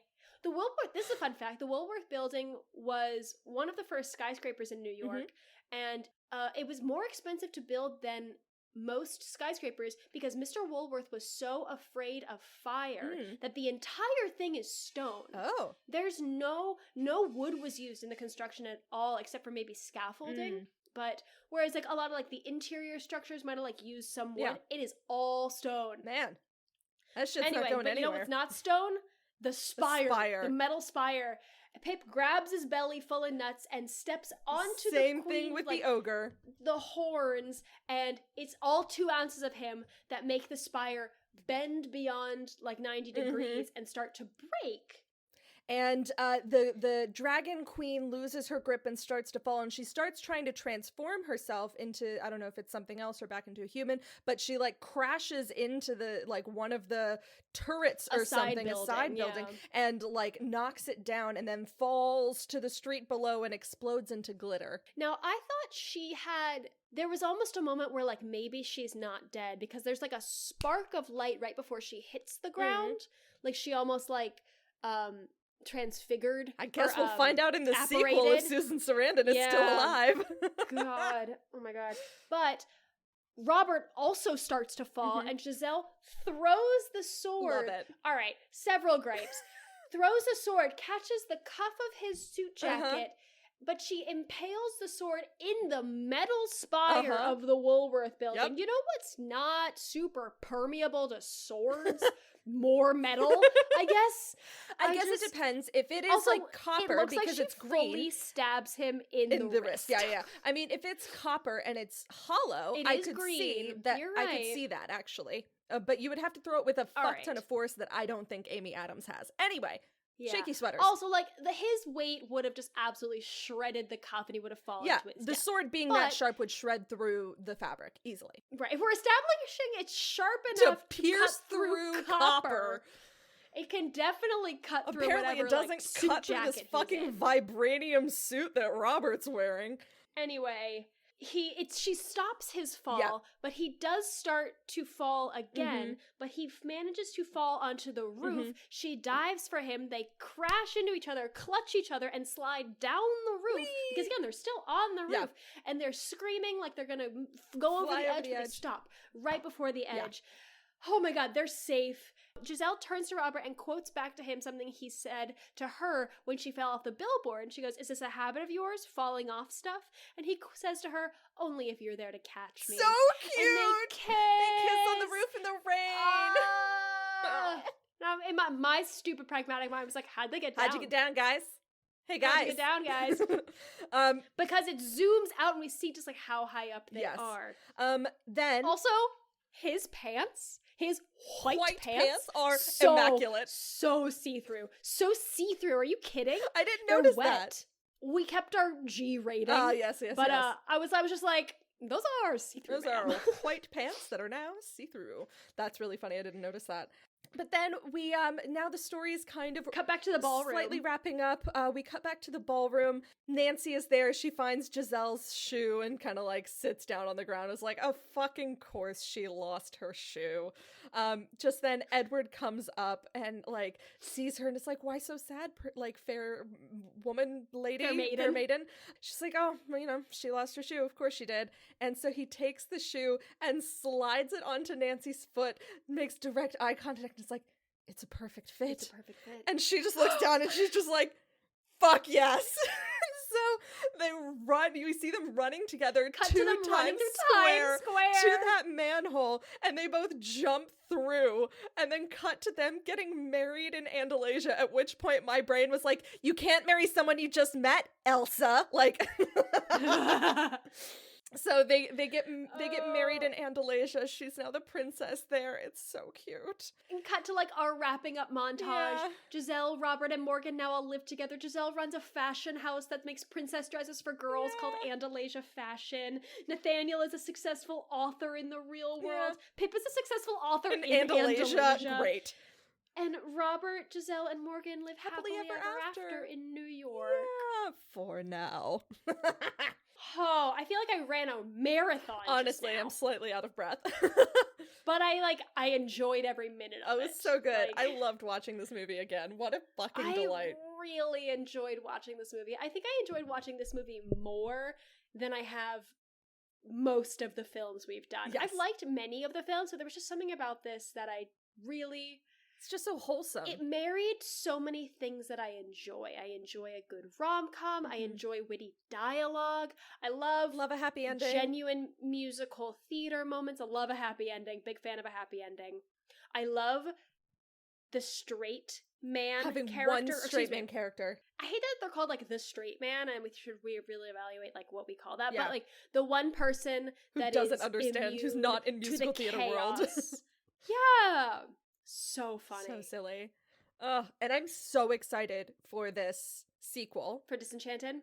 the Woolworth. This is a fun fact. The Woolworth building was one of the first skyscrapers in New York, and it was more expensive to build than most skyscrapers because Mr. Woolworth was so afraid of fire that the entire thing is stone. Oh. There's no wood was used in the construction at all except for maybe scaffolding. But whereas like a lot of like the interior structures might have like used some wood, it is all stone. Man. That shit's anyway, not going but anywhere. You know what's not stone? The spire. The metal spire. Pip grabs his belly full of nuts and steps onto the queen. Same thing with the ogre. The horns, and it's all 2 ounces of him that make the spire bend beyond like 90 degrees and start to break. And the dragon queen loses her grip and starts to fall, and she starts trying to transform herself into, I don't know if it's something else or back into a human, but she like crashes into the like one of the turrets or something, a side building, and like knocks it down and then falls to the street below and explodes into glitter. Now, I thought there was almost a moment where like maybe she's not dead because there's like a spark of light right before she hits the ground. Like she almost like transfigured. I guess we'll find out in the sequel if Susan Sarandon is still alive. God. Oh my God. But Robert also starts to fall and Giselle throws the sword. Love it. All right. Several grapes. Throws the sword, catches the cuff of his suit jacket, but she impales the sword in the metal spire of the Woolworth building. Yep. You know what's not super permeable to swords? More metal, I guess. I guess it depends. If it is also, like copper, it looks because like it's green, fully stabs him in the wrist. Yeah. I mean, if it's copper and it's hollow, I could see that. You're right. I could see that actually. But you would have to throw it with a fuck ton of force that I don't think Amy Adams has. Anyway. Yeah. Shaky sweaters. Also, like, his weight would have just absolutely shredded the cuff and he would have fallen to his death. The sword being that sharp would shred through the fabric easily. Right. If we're establishing it's sharp enough to pierce through copper, it can definitely cut through whatever, Apparently it doesn't cut through this fucking vibranium suit that Robert's wearing. Anyway, she stops his fall, but he does start to fall again, but he manages to fall onto the roof. She dives for him, they crash into each other, clutch each other, and slide down the roof. Whee! Because again, they're still on the roof, and they're screaming like they're gonna go over the edge, but they stop right before the edge. Oh my God, they're safe. Giselle turns to Robert and quotes back to him something he said to her when she fell off the billboard. And she goes, "Is this a habit of yours, falling off stuff?" And he says to her, "Only if you're there to catch me." So cute! And they kiss on the roof in the rain. Now, in my stupid pragmatic mind, I was like, how'd they get down? How'd you get down, guys? Hey, guys. How'd you get down, guys? Because it zooms out and we see just like how high up they are. Then also, his pants... His white pants are so, immaculate. So see-through. So see-through. Are you kidding? I didn't notice that. We kept our G rating. Yes. But I was just like, those are see-through. Those are white pants that are now see-through. That's really funny. I didn't notice that. But then we, now the story is kind of... Cut back to the ballroom. Slightly wrapping up. We cut back to the ballroom. Nancy is there. She finds Giselle's shoe and kind of like sits down on the ground. Is like, oh, fucking course she lost her shoe. Just then Edward comes up and like sees her and is like, why so sad? Fair woman lady? Fair maiden. She's like, oh, well, she lost her shoe. Of course she did. And so he takes the shoe and slides it onto Nancy's foot, makes direct eye contact. It's like, it's a perfect fit. It's a perfect fit. And she just looks down and she's just like, fuck yes. So they run, you see them running together Cut to to them running Times through Times Square to that manhole, and they both jump through, and then cut to them getting married in Andalasia, at which point my brain was like, you can't marry someone you just met, Elsa. Like... So they get married in Andalasia. She's now the princess there. It's so cute. And cut to like our wrapping up montage. Yeah. Giselle, Robert, and Morgan now all live together. Giselle runs a fashion house that makes princess dresses for girls called Andalasia Fashion. Nathaniel is a successful author in the real world. Pip is a successful author in Andalasia. Great. And Robert, Giselle, and Morgan live happily ever after in New York. Yeah, for now. Oh, I feel like I ran a marathon. Honestly, I'm slightly out of breath. But I enjoyed every minute of it. Oh, it's so good. Like, I loved watching this movie again. What a fucking delight. I really enjoyed watching this movie. I think I enjoyed watching this movie more than I have most of the films we've done. Yes. I've liked many of the films, so there was just something about this that I really... It's just so wholesome. It married so many things that I enjoy. I enjoy a good rom-com. I enjoy witty dialogue. I love a happy ending. Genuine musical theater moments. I love a happy ending. Big fan of a happy ending. I love the straight man having character. one straight man character. I hate that they're called like the straight man, and we should really evaluate like what we call that. Yeah. But like the one person who that doesn't is understand, who's not in musical theater world. Yeah. So funny. So silly. And I'm so excited for this sequel. For Disenchanted?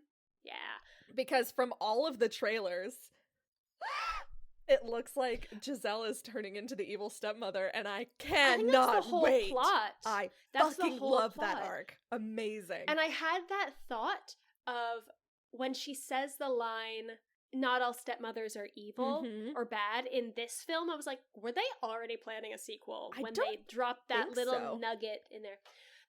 Yeah. Because from all of the trailers, it looks like Giselle is turning into the evil stepmother, and I cannot that's the whole wait. Plot. That's the fucking whole love plot. that arc. Amazing. And I had that thought of when she says the line, not all stepmothers are evil or bad in this film. I was like, were they already planning a sequel when they dropped that little nugget in there?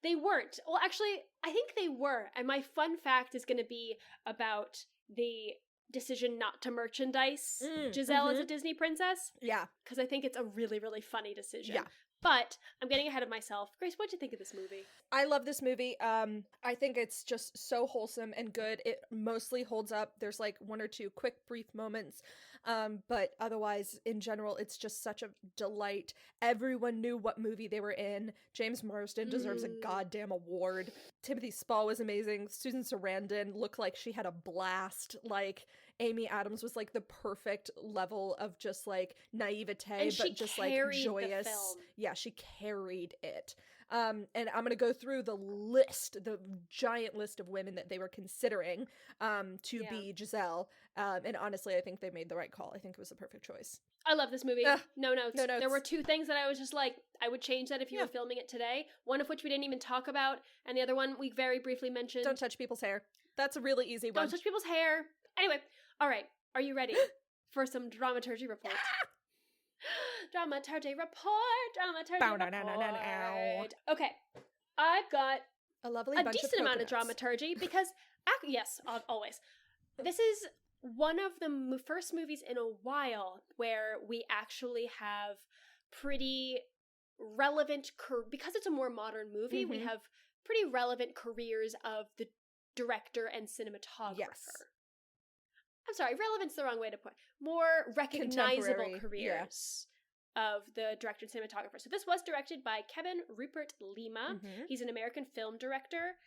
They weren't. Well, actually, I think they were. And my fun fact is going to be about the decision not to merchandise Giselle as a Disney princess. Yeah. Because I think it's a really, really funny decision. Yeah. But I'm getting ahead of myself. Grace, what'd you think of this movie? I love this movie. I think it's just so wholesome and good. It mostly holds up. There's like one or two quick, brief moments. But otherwise, in general, it's just such a delight. Everyone knew what movie they were in. James Marsden deserves a goddamn award. Timothy Spall was amazing. Susan Sarandon looked like she had a blast. Like, Amy Adams was like the perfect level of just like naivete, but just like joyous. Yeah, she carried it. And I'm gonna go through the giant list of women that they were considering to be Giselle. And honestly, I think they made the right call. I think it was the perfect choice. I love this movie. No notes. No notes. There were two things that I was just like, I would change that if you were filming it today. One of which we didn't even talk about, and the other one we very briefly mentioned. Don't touch people's hair. That's a really easy one. Don't touch people's hair. Anyway, all right. Are you ready for some dramaturgy report? Dramaturgy report. Okay, I've got a lovely a bunch decent of amount of dramaturgy because, yes, always. This is one of the first movies in a while where we actually have pretty relevant, because it's a more modern movie, we have pretty relevant careers of the director and cinematographer. Yes. I'm sorry, relevant's the wrong way to put it. More recognizable careers of the director and cinematographer. So this was directed by Kevin Rupert Lima. He's an American film director.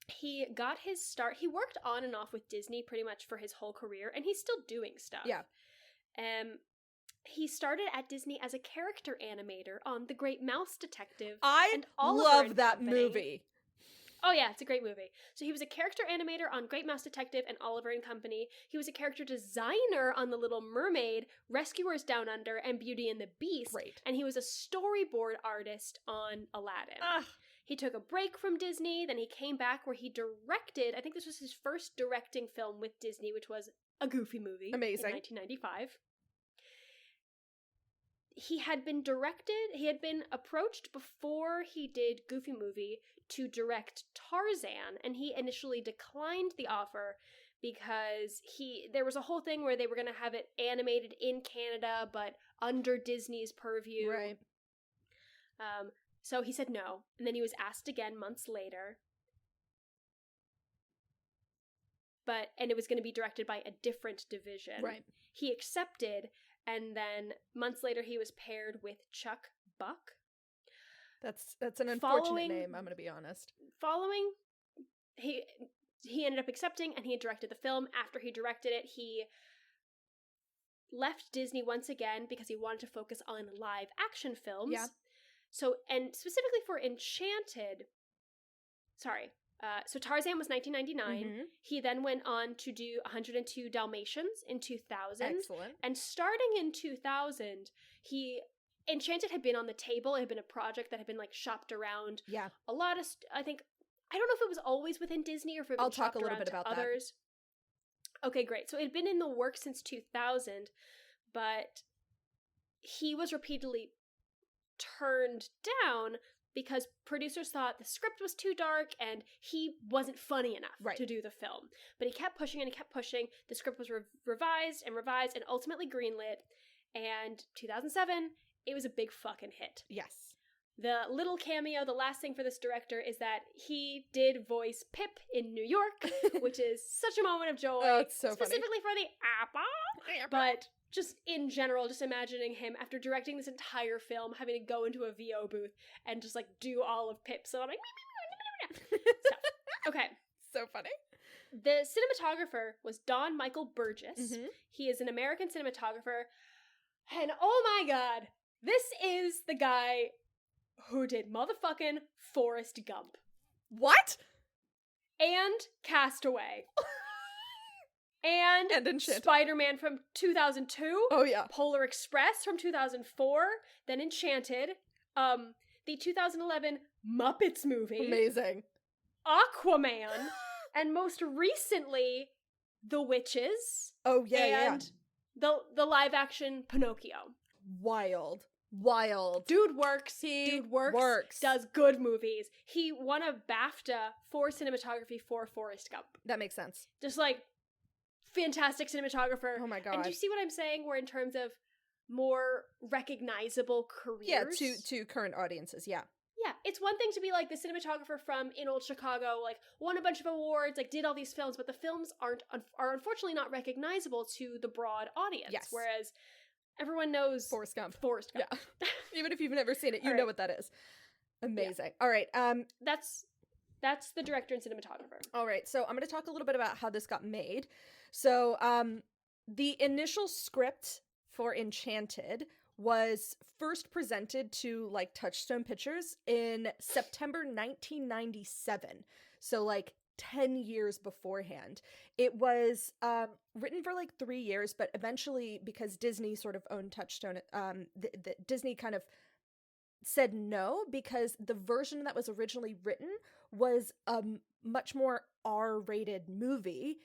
He got his start, he worked on and off with Disney pretty much for his whole career, and he's still doing stuff. Yeah. He started at Disney as a character animator on The Great Mouse Detective. I love that movie. Oh yeah, it's a great movie. So he was a character animator on Great Mouse Detective and Oliver and Company. He was a character designer on The Little Mermaid, Rescuers Down Under, and Beauty and the Beast. Great. And he was a storyboard artist on Aladdin. He took a break from Disney, then he came back where he directed, I think this was his first directing film with Disney, which was a Goofy movie. Amazing. In 1995. He had been approached before he did Goofy movie to direct Tarzan, and he initially declined the offer because there was a whole thing where they were going to have it animated in Canada, but under Disney's purview. Right. So he said no, and then he was asked again months later. and it was going to be directed by a different division. Right. He accepted, and then months later he was paired with Chuck Buck. That's an unfortunate name, I'm going to be honest. Following, he ended up accepting, and he directed the film. After he directed it, he left Disney once again because he wanted to focus on live action films. Yeah. So, and specifically for Enchanted, so Tarzan was 1999. Mm-hmm. He then went on to do 102 Dalmatians in 2000. Excellent. And starting in 2000, Enchanted had been on the table. It had been a project that had been like shopped around. Yeah. A lot of, I don't know if it was always within Disney or if it was I'll talk a little bit about others. That. Okay, great. So it had been in the works since 2000, but he was repeatedly turned down because producers thought the script was too dark and he wasn't funny enough to do the film. But he kept pushing and he kept pushing. The script was revised and ultimately greenlit. And 2007, it was a big fucking hit. Yes. The little cameo, the last thing for this director is that he did voice Pip in New York, which is such a moment of joy. Oh, it's so specifically funny. For the apple. But just in general, just imagining him after directing this entire film, having to go into a VO booth and just like do all of Pip. So I'm like, okay. So funny. The cinematographer was Don Michael Burgess. Mm-hmm. He is an American cinematographer. And oh my god, this is the guy who did motherfucking Forrest Gump. What? And Castaway. And Enchanted. Spider-Man from 2002. Oh, yeah. Polar Express from 2004. Then Enchanted. The 2011 Muppets movie. Amazing. Aquaman. And most recently, The Witches. Oh, yeah, and the live-action Pinocchio. Wild. Dude works. Dude works. Does good movies. He won a BAFTA for cinematography for Forrest Gump. That makes sense. Just like fantastic cinematographer. Oh my god. And do you see what I'm saying? Where in terms of more recognizable careers. Yeah, to current audiences, yeah. Yeah, it's one thing to be like the cinematographer from In Old Chicago, like won a bunch of awards, like did all these films, but the films are unfortunately not recognizable to the broad audience. Yes. Whereas everyone knows Forrest Gump. Yeah. Even if you've never seen it, you All know right. what that is. Amazing. Yeah. All right. That's the director and cinematographer. All right. So I'm going to talk a little bit about how this got made. So the initial script for Enchanted was first presented to like Touchstone Pictures in September 1997. So like 10 years beforehand. It was written for like 3 years, but eventually, because Disney sort of owned Touchstone, Disney kind of said no, because the version that was originally written was a much more R-rated movie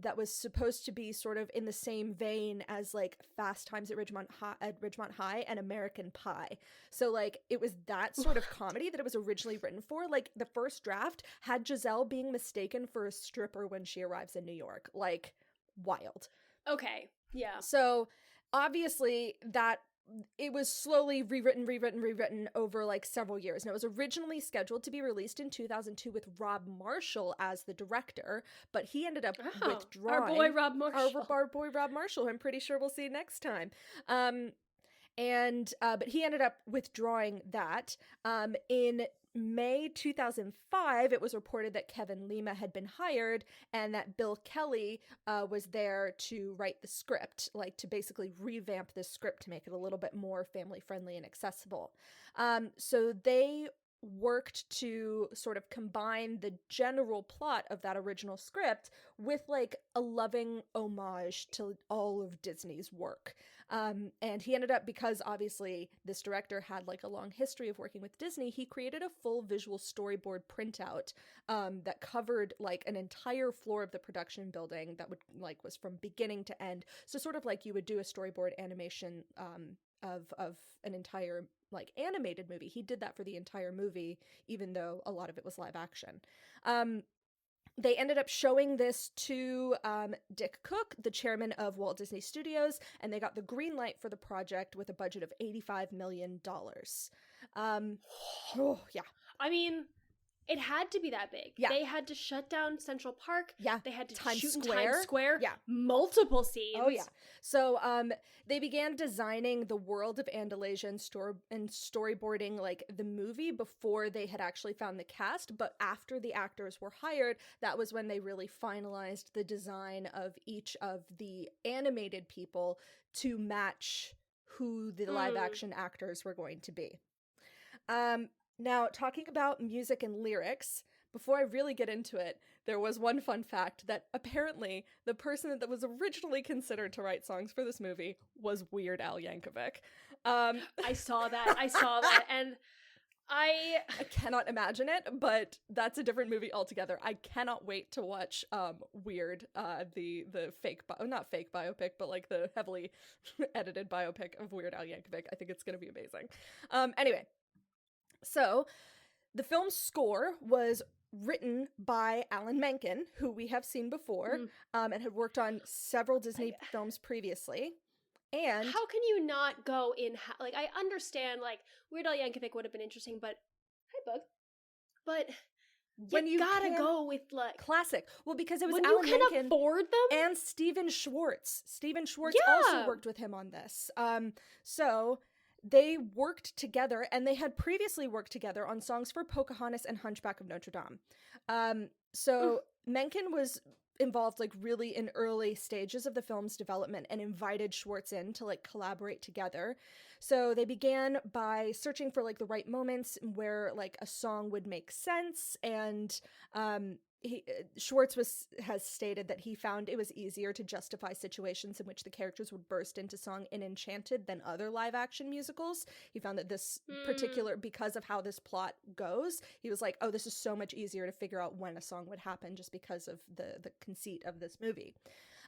that was supposed to be sort of in the same vein as like Fast Times at Ridgemont High and American Pie. So like it was that sort of comedy that it was originally written for. Like the first draft had Giselle being mistaken for a stripper when she arrives in New York. Like wild. Okay. Yeah. So obviously that it was slowly rewritten over like several years. And it was originally scheduled to be released in 2002 with Rob Marshall as the director, but he ended up withdrawing. Our boy Rob Marshall. Our boy Rob Marshall, who I'm pretty sure we'll see next time. But he ended up withdrawing that. In May 2005, it was reported that Kevin Lima had been hired and that Bill Kelly was there to write the script, like to basically revamp this script to make it a little bit more family-friendly and accessible. So they worked to sort of combine the general plot of that original script with like a loving homage to all of Disney's work. And he ended up, because obviously this director had like a long history of working with Disney, he created a full visual storyboard printout that covered like an entire floor of the production building that would like was from beginning to end. So sort of like you would do a storyboard animation of an entire like animated movie. He did that for the entire movie, even though a lot of it was live action. They ended up showing this to Dick Cook, the chairman of Walt Disney Studios, and they got the green light for the project with a budget of $85 million. Oh, yeah. I mean, It had to be that big. Yeah. They had to shut down Central Park. Yeah. They had to Times shoot Square. in Times Square. Yeah. Multiple scenes. Oh, yeah. So they began designing the world of Andalasia and storyboarding, like, the movie before they had actually found the cast. But after the actors were hired, that was when they really finalized the design of each of the animated people to match who the live-action actors were going to be. Now, talking about music and lyrics, before I really get into it, there was one fun fact that apparently the person that was originally considered to write songs for this movie was Weird Al Yankovic. I saw that, and I cannot imagine it, but that's a different movie altogether. I cannot wait to watch Weird, the fake, not fake biopic, but like the heavily edited biopic of Weird Al Yankovic. I think it's going to be amazing. Anyway. So, the film's score was written by Alan Menken, who we have seen before, and had worked on several Disney films previously. And how can you not go in? Like, I understand, like, Weird Al Yankovic would have been interesting, but hi, Bug. But when you gotta go with like classic. Well, because it was when Alan you can Menken afford them, and Steven Schwartz. Steven Schwartz also worked with him on this. So they worked together, and they had previously worked together on songs for Pocahontas and Hunchback of Notre Dame. So Menken was involved like really in early stages of the film's development and invited Schwartz in to like collaborate together. So they began by searching for like the right moments where like a song would make sense, and Schwartz has stated that he found it was easier to justify situations in which the characters would burst into song in Enchanted than other live-action musicals. He found that this particular, because of how this plot goes, he was like, oh, this is so much easier to figure out when a song would happen just because of the conceit of this movie.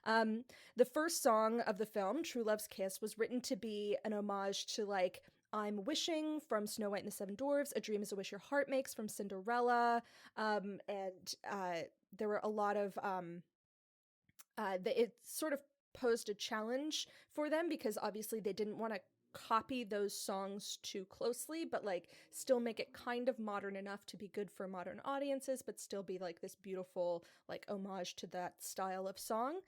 The first song of the film, True Love's Kiss, was written to be an homage to like I'm Wishing from Snow White and the Seven Dwarfs, A Dream is a Wish Your Heart Makes from Cinderella, and there were a lot of, it sort of posed a challenge for them because obviously they didn't want to copy those songs too closely, but like still make it kind of modern enough to be good for modern audiences, but still be like this beautiful like homage to that style of song.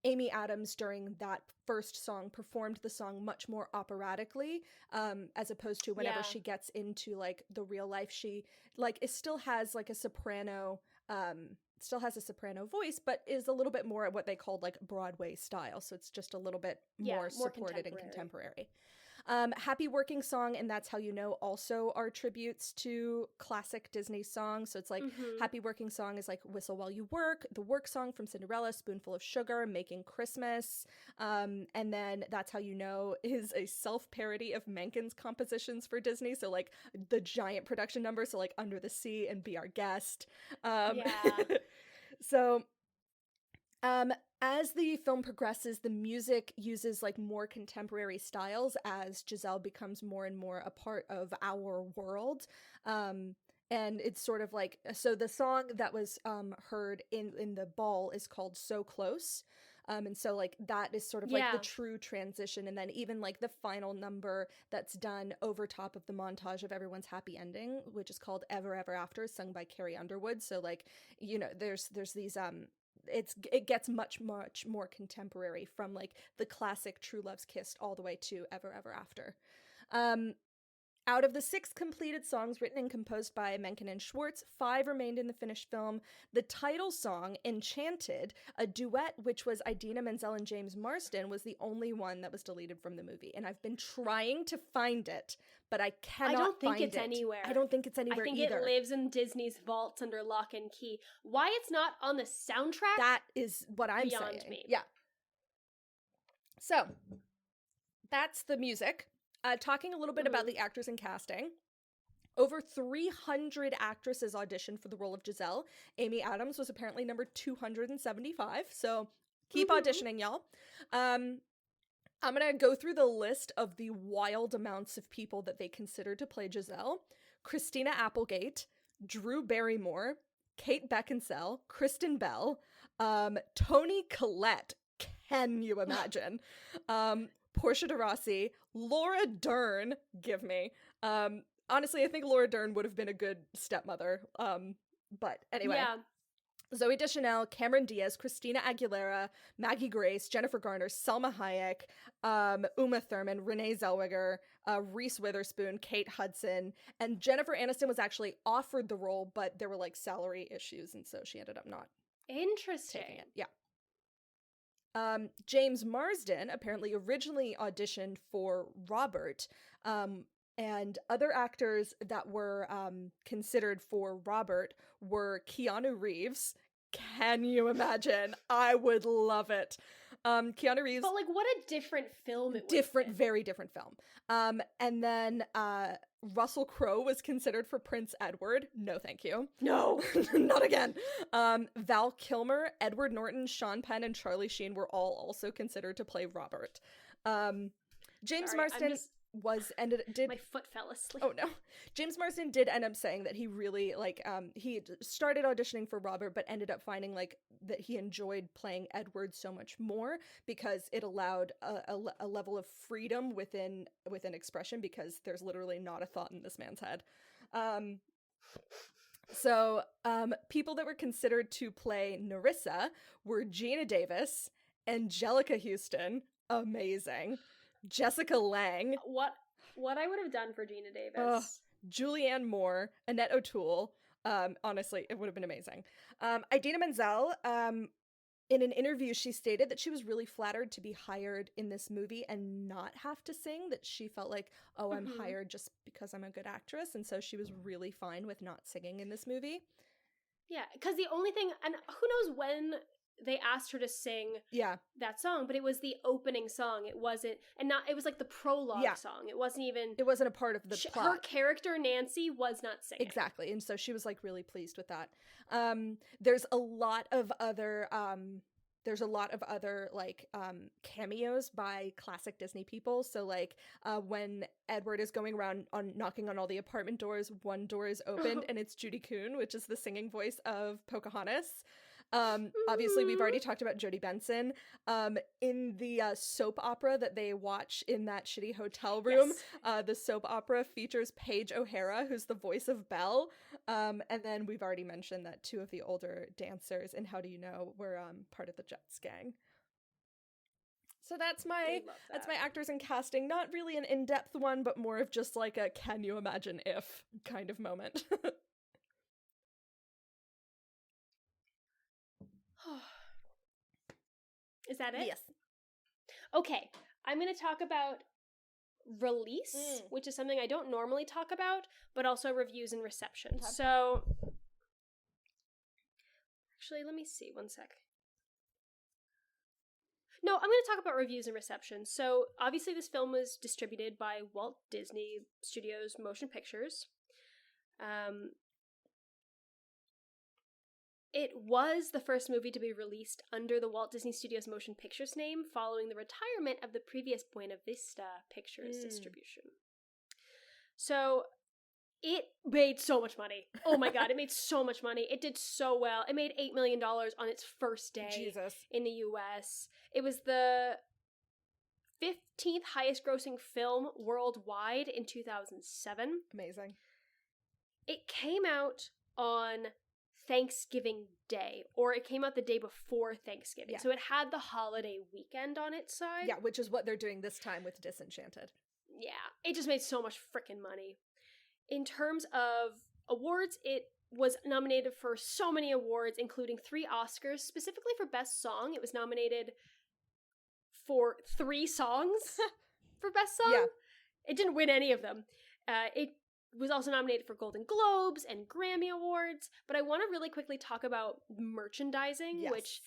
Amy Adams, during that first song, performed the song much more operatically, as opposed to whenever she gets into like the real life, she like it still has like a soprano, voice, but is a little bit more what they called like Broadway style. So it's just a little bit more supported and contemporary. Happy Working Song and That's How You Know also are tributes to classic Disney songs. So it's like Happy Working Song is like Whistle While You Work, the work song from Cinderella, Spoonful of Sugar, Making Christmas. And then That's How You Know is a self-parody of Menken's compositions for Disney. So like the giant production numbers, so like Under the Sea and Be Our Guest. So as the film progresses, the music uses like more contemporary styles as Giselle becomes more and more a part of our world. And it's sort of like, so the song that was heard in the ball is called So Close. And so like that is sort of like the true transition. And then even like the final number that's done over top of the montage of everyone's happy ending, which is called Ever Ever After, sung by Carrie Underwood. So like, you know, there's these it gets much more contemporary from like the classic True Love's Kiss all the way to Ever Ever After. Out of the 6 completed songs written and composed by Menken and Schwartz, 5 remained in the finished film. The title song, Enchanted, a duet which was Idina Menzel and James Marsden, was the only one that was deleted from the movie. And I've been trying to find it, but I cannot find it. I don't think it's anywhere. I don't think it's anywhere either. I think it lives in Disney's vaults under lock and key. Why it's not on the soundtrack? That is what I'm beyond saying. Me. Yeah. So, that's the music. Talking a little bit about the actors and casting. Over 300 actresses auditioned for the role of Giselle. Amy Adams was apparently number 275, so keep auditioning, y'all. I'm gonna go through the list of the wild amounts of people that they considered to play Giselle. Christina Applegate, Drew Barrymore, Kate Beckinsale, Kristen Bell, Toni Collette, can you imagine? Portia de Rossi, Laura Dern, give me, Honestly, I think Laura Dern would have been a good stepmother. But anyway. Yeah. Zooey Deschanel, Cameron Diaz, Christina Aguilera, Maggie Grace, Jennifer Garner, Selma Hayek, Uma Thurman, Renee Zellweger, Reese Witherspoon, Kate Hudson, and Jennifer Aniston was actually offered the role, but there were like salary issues, and so she ended up not Interesting. taking it. Yeah. James Marsden apparently originally auditioned for Robert, and other actors that were considered for Robert were Keanu Reeves. Can you imagine? I would love it. Keanu Reeves. But like, what a different film it was. Very different film. And then Russell Crowe was considered for Prince Edward. No, thank you. No. Not again. Val Kilmer, Edward Norton, Sean Penn, and Charlie Sheen were all also considered to play Robert. James Marsden did my foot fell asleep. Oh no. James Marsden did end up saying that he really he started auditioning for Robert, but ended up finding like that he enjoyed playing Edward so much more because it allowed a level of freedom within expression, because there's literally not a thought in this man's head. So people that were considered to play Nerissa were Gina Davis, Angelica Houston, amazing, Jessica Lange. What I would have done for Gina Davis. Julianne Moore, Annette O'Toole. Honestly, it would have been amazing. Idina Menzel, in an interview, she stated that she was really flattered to be hired in this movie and not have to sing, that she felt like, oh, I'm hired just because I'm a good actress, and so she was really fine with not singing in this movie. Yeah, because the only thing, and who knows when they asked her to sing that song, but it was the opening song. It wasn't, it was like the prologue song. It wasn't a part of the plot. Her character, Nancy, was not singing. Exactly, and so she was like really pleased with that. There's a lot of other like cameos by classic Disney people. So like when Edward is going around knocking on all the apartment doors, one door is opened and it's Judy Kuhn, which is the singing voice of Pocahontas. Obviously we've already talked about Jodie Benson. In the soap opera that they watch in that shitty hotel room, the soap opera features Paige O'Hara, who's the voice of Belle. And then we've already mentioned that two of the older dancers in How Do You Know were part of the Jets gang. So that's my actors and casting. Not really an in-depth one, but more of just like a can you imagine if kind of moment. Is that it? Yes. Okay, I'm going to talk about release, which is something I don't normally talk about, but also reviews and reception. Okay. So, actually, let me see, one sec. No, I'm going to talk about reviews and reception. So, obviously this film was distributed by Walt Disney Studios Motion Pictures. It was the first movie to be released under the Walt Disney Studios Motion Pictures name following the retirement of the previous Buena Vista Pictures distribution. So it made so much money. Oh my god, it made so much money. It did so well. It made $8 million on its first day in the US. It was the 15th highest grossing film worldwide in 2007. Amazing. It came out on Thanksgiving Day, or it came out the day before Thanksgiving. So it had the holiday weekend on its side. Yeah, which is what they're doing this time with Disenchanted. Yeah, it just made so much freaking money. In terms of awards, it was nominated for so many awards, including 3 Oscars, specifically for Best Song. It was nominated for 3 songs for Best Song. Yeah. It didn't win any of them. It was also nominated for Golden Globes and Grammy Awards, but I want to really quickly talk about merchandising, which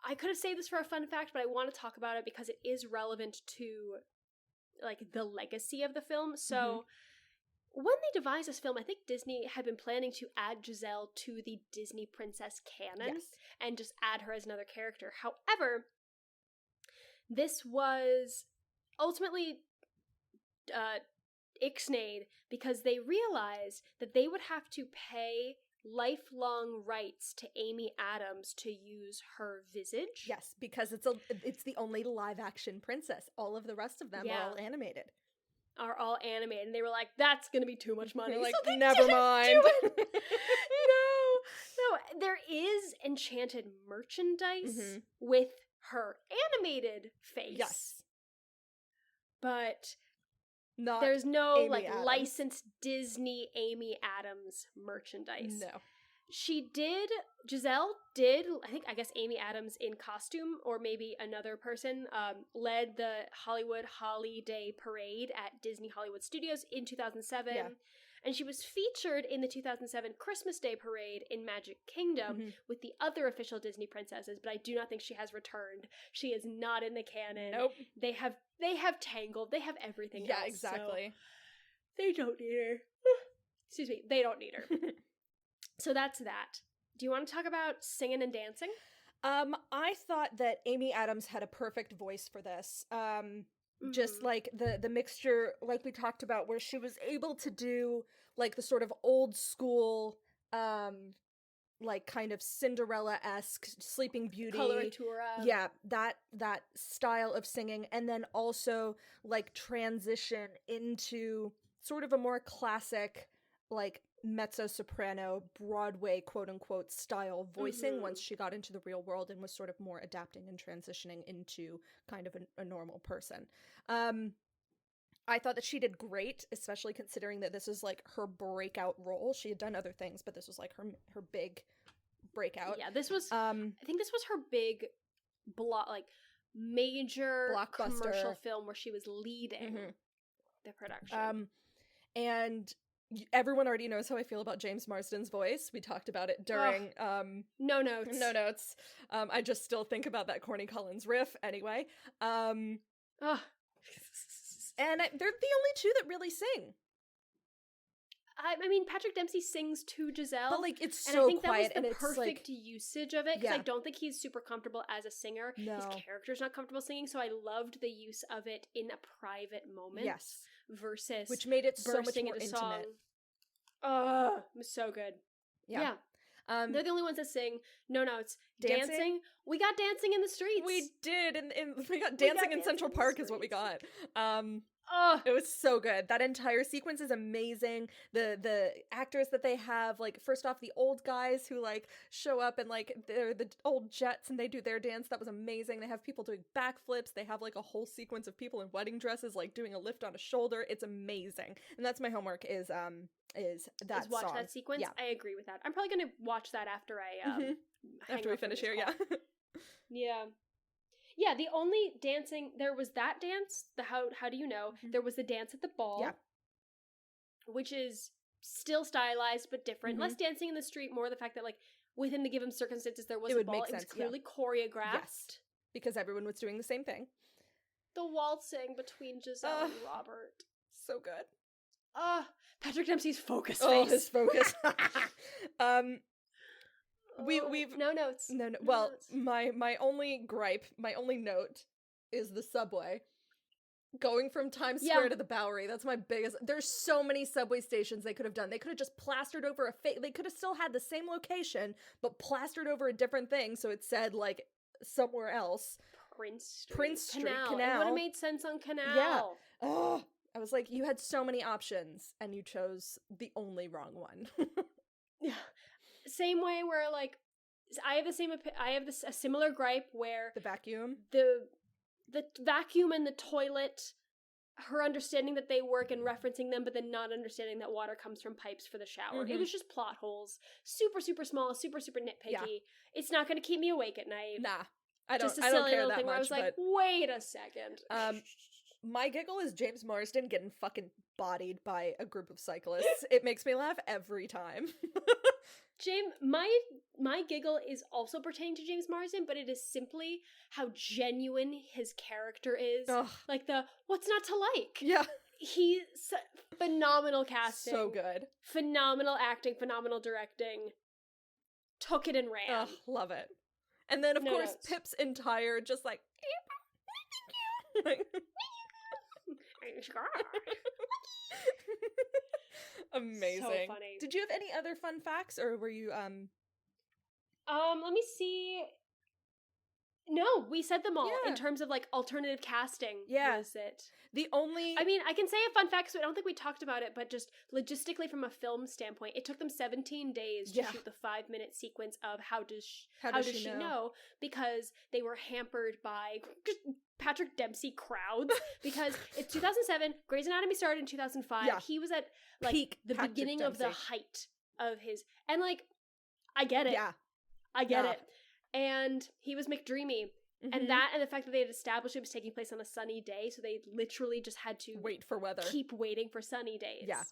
I could have saved this for a fun fact, but I want to talk about it because it is relevant to like the legacy of the film. So when they devised this film, I think Disney had been planning to add Giselle to the Disney princess canon and just add her as another character. However, this was ultimately ixnayed because they realized that they would have to pay lifelong rights to Amy Adams to use her visage. Yes, because it's the only live action princess. All of the rest of them are all animated. are all animated, and they were like, that's gonna be too much money. They're like, so they never didn't mind. do it. No, there is Enchanted merchandise with her animated face. Yes. But Not there's no Amy like Adams. licensed Disney Amy Adams merchandise. No. Giselle did, I guess Amy Adams in costume, or maybe another person, led the Hollywood Holiday Parade at Disney Hollywood Studios in 2007. Yeah. And she was featured in the 2007 Christmas Day Parade in Magic Kingdom with the other official Disney princesses, but I do not think she has returned. She is not in the canon. Nope. They have Tangled. They have everything else. Yeah, exactly. So they don't need her. Excuse me. They don't need her. So that's that. Do you want to talk about singing and dancing? I thought that Amy Adams had a perfect voice for this. Just like the mixture, like we talked about, where she was able to do like the sort of old school, like kind of Cinderella-esque Sleeping Beauty. Coloratura. Yeah, that style of singing, and then also like transition into sort of a more classic, like mezzo-soprano Broadway quote-unquote style voicing once she got into the real world and was sort of more adapting and transitioning into kind of a normal person. I thought that she did great, especially considering that this is like her breakout role. She had done other things, but this was like her big breakout. Yeah, this was I think this was her big major Blockbuster commercial film where she was leading the production. And everyone already knows how I feel about James Marsden's voice. We talked about it during No Notes. No Notes. I just still think about that Corny Collins riff anyway. And they're the only two that really sing. I mean, Patrick Dempsey sings to Giselle, but like it's so and I think quiet, that was the and perfect like, usage of it, because yeah. I don't think he's super comfortable as a singer. No. His character's not comfortable singing, so I loved the use of it in a private moment. Yes. Versus which made it so much bursting more into intimate. song. Oh, it was so good. Yeah. They're the only ones that sing. No Notes. Dancing? Dancing. We got dancing in the streets. We did, and we got dancing in Central Park is what we got. It was so good. That entire sequence is amazing. The actors that they have, like, first off, the old guys who like show up and like they're the old Jets and they do their dance. That was amazing. They have people doing backflips. They have like a whole sequence of people in wedding dresses like doing a lift on a shoulder. It's amazing. And that's my homework is that watch song. that sequence. Yeah. I agree with that. I'm probably gonna watch that after I after we finish here. Yeah. Yeah, the only dancing, there was that dance, the how do you know, there was the dance at the ball, Yeah. which is still stylized but different. Less dancing in the street, more the fact that like within the given circumstances there was It a would ball. make It was sense, clearly choreographed. Yes, because everyone was doing the same thing. The waltzing between Giselle and Robert. So good. Patrick Dempsey's focus face. Oh, his focus. We've no notes. No. No Well, notes. my only gripe, my only note is the subway. Going from Times Square to the Bowery, that's my biggest. There's so many subway stations they could have done. They could have just plastered over they could have still had the same location, but plastered over a different thing so it said like somewhere else. Prince Street. Canal. It would have made sense on Canal. Yeah. Oh, I was like, you had so many options and you chose the only wrong one. Yeah. Same way where like I have a similar gripe where The vacuum. the vacuum and the toilet, her understanding that they work and referencing them, but then not understanding that water comes from pipes for the shower. It was just plot holes. Super, super small, super, super nitpicky. Yeah. It's not going to keep me awake at night. Nah, I don't. Just a I don't silly care little that thing much. where I was like, wait a second. My giggle is James Marsden getting fucking bodied by a group of cyclists. It makes me laugh every time. My giggle is also pertaining to James Marsden, but it is simply how genuine his character is. Ugh. Like what's not to like? Yeah. He's phenomenal casting. So good. Phenomenal acting, phenomenal directing. Took it and ran. Ugh, love it. And then, of No course, notes. Pip's entire just like, thank you. Amazing. So funny. Did you have any other fun facts, or were you Let me see. No, we said them all Yeah. in terms of like alternative casting. Yeah. Was it? The only... I mean, I can say a fun fact, so I don't think we talked about it, but just logistically from a film standpoint, it took them 17 days to shoot the 5-minute sequence of how does she know? Because they were hampered by Patrick Dempsey crowds. Because it's 2007, Grey's Anatomy started in 2005. Yeah. He was at like Peak the Patrick beginning of the Dempsey. height of his, and like, I get it. Yeah. I get Yeah. it. And he was McDreamy. Mhm. And that and the fact that they had established it was taking place on a sunny day, so they literally just had to Wait for weather. keep waiting for sunny days. Yeah.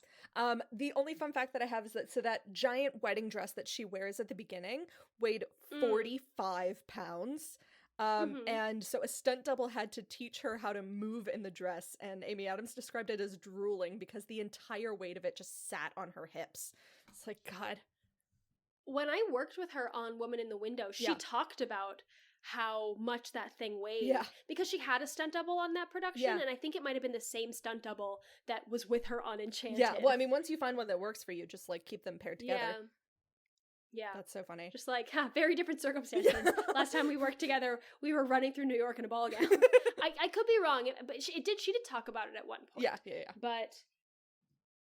The only fun fact that I have is that giant wedding dress that she wears at the beginning weighed 45 pounds. And so a stunt double had to teach her how to move in the dress, and Amy Adams described it as drooling because the entire weight of it just sat on her hips. It's like, God. When I worked with her on Woman in the Window, she talked about how much that thing weighed. Yeah. Because she had a stunt double on that production, Yeah. and I think it might have been the same stunt double that was with her on Enchanted. Yeah, well, I mean, once you find one that works for you, just, like, keep them paired together. Yeah. That's so funny. Just like, very different circumstances. Last time we worked together, we were running through New York in a ball gown. I could be wrong, but she did talk about it at one point. Yeah. But,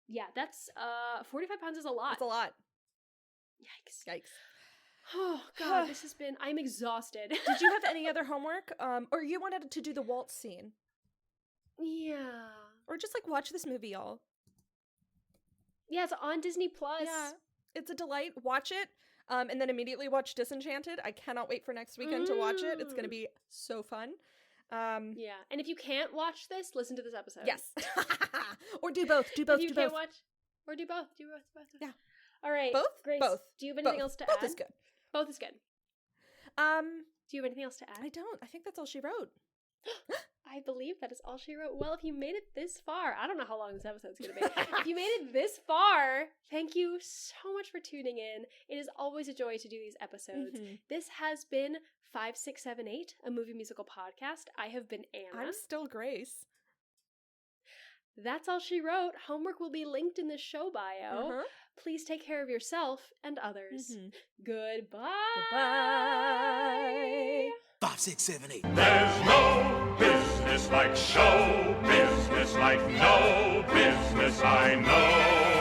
yeah, that's, 45 pounds is a lot. That's a lot. Yikes. Yikes. Oh, God, I'm exhausted. Did you have any other homework? Or you wanted to do the waltz scene? Yeah. Or just, like, watch this movie, y'all. Yeah, it's on Disney+. Yeah. It's a delight. Watch it. And then immediately watch Disenchanted. I cannot wait for next weekend to watch it. It's going to be so fun. Yeah. And if you can't watch this, listen to this episode. Yes. Or do both. Do both. If you do can't both. watch, or do both. Do both. Yeah. All right. Both? Grace, Both. do you have anything Both. else to Both add? is good. Both is good. Do you have anything else to add? I don't. I think that's all she wrote. I believe that is all she wrote. Well, if you made it this far, I don't know how long this episode's going to be. If you made it this far, thank you so much for tuning in. It is always a joy to do these episodes. Mhm. This has been 5678, a movie musical podcast. I have been Anna. I'm still Grace. That's all she wrote. Homework will be linked in the show bio. Please take care of yourself and others. Goodbye. Goodbye. 5, 6, 7, 8. There's no business like show business, like no business I know.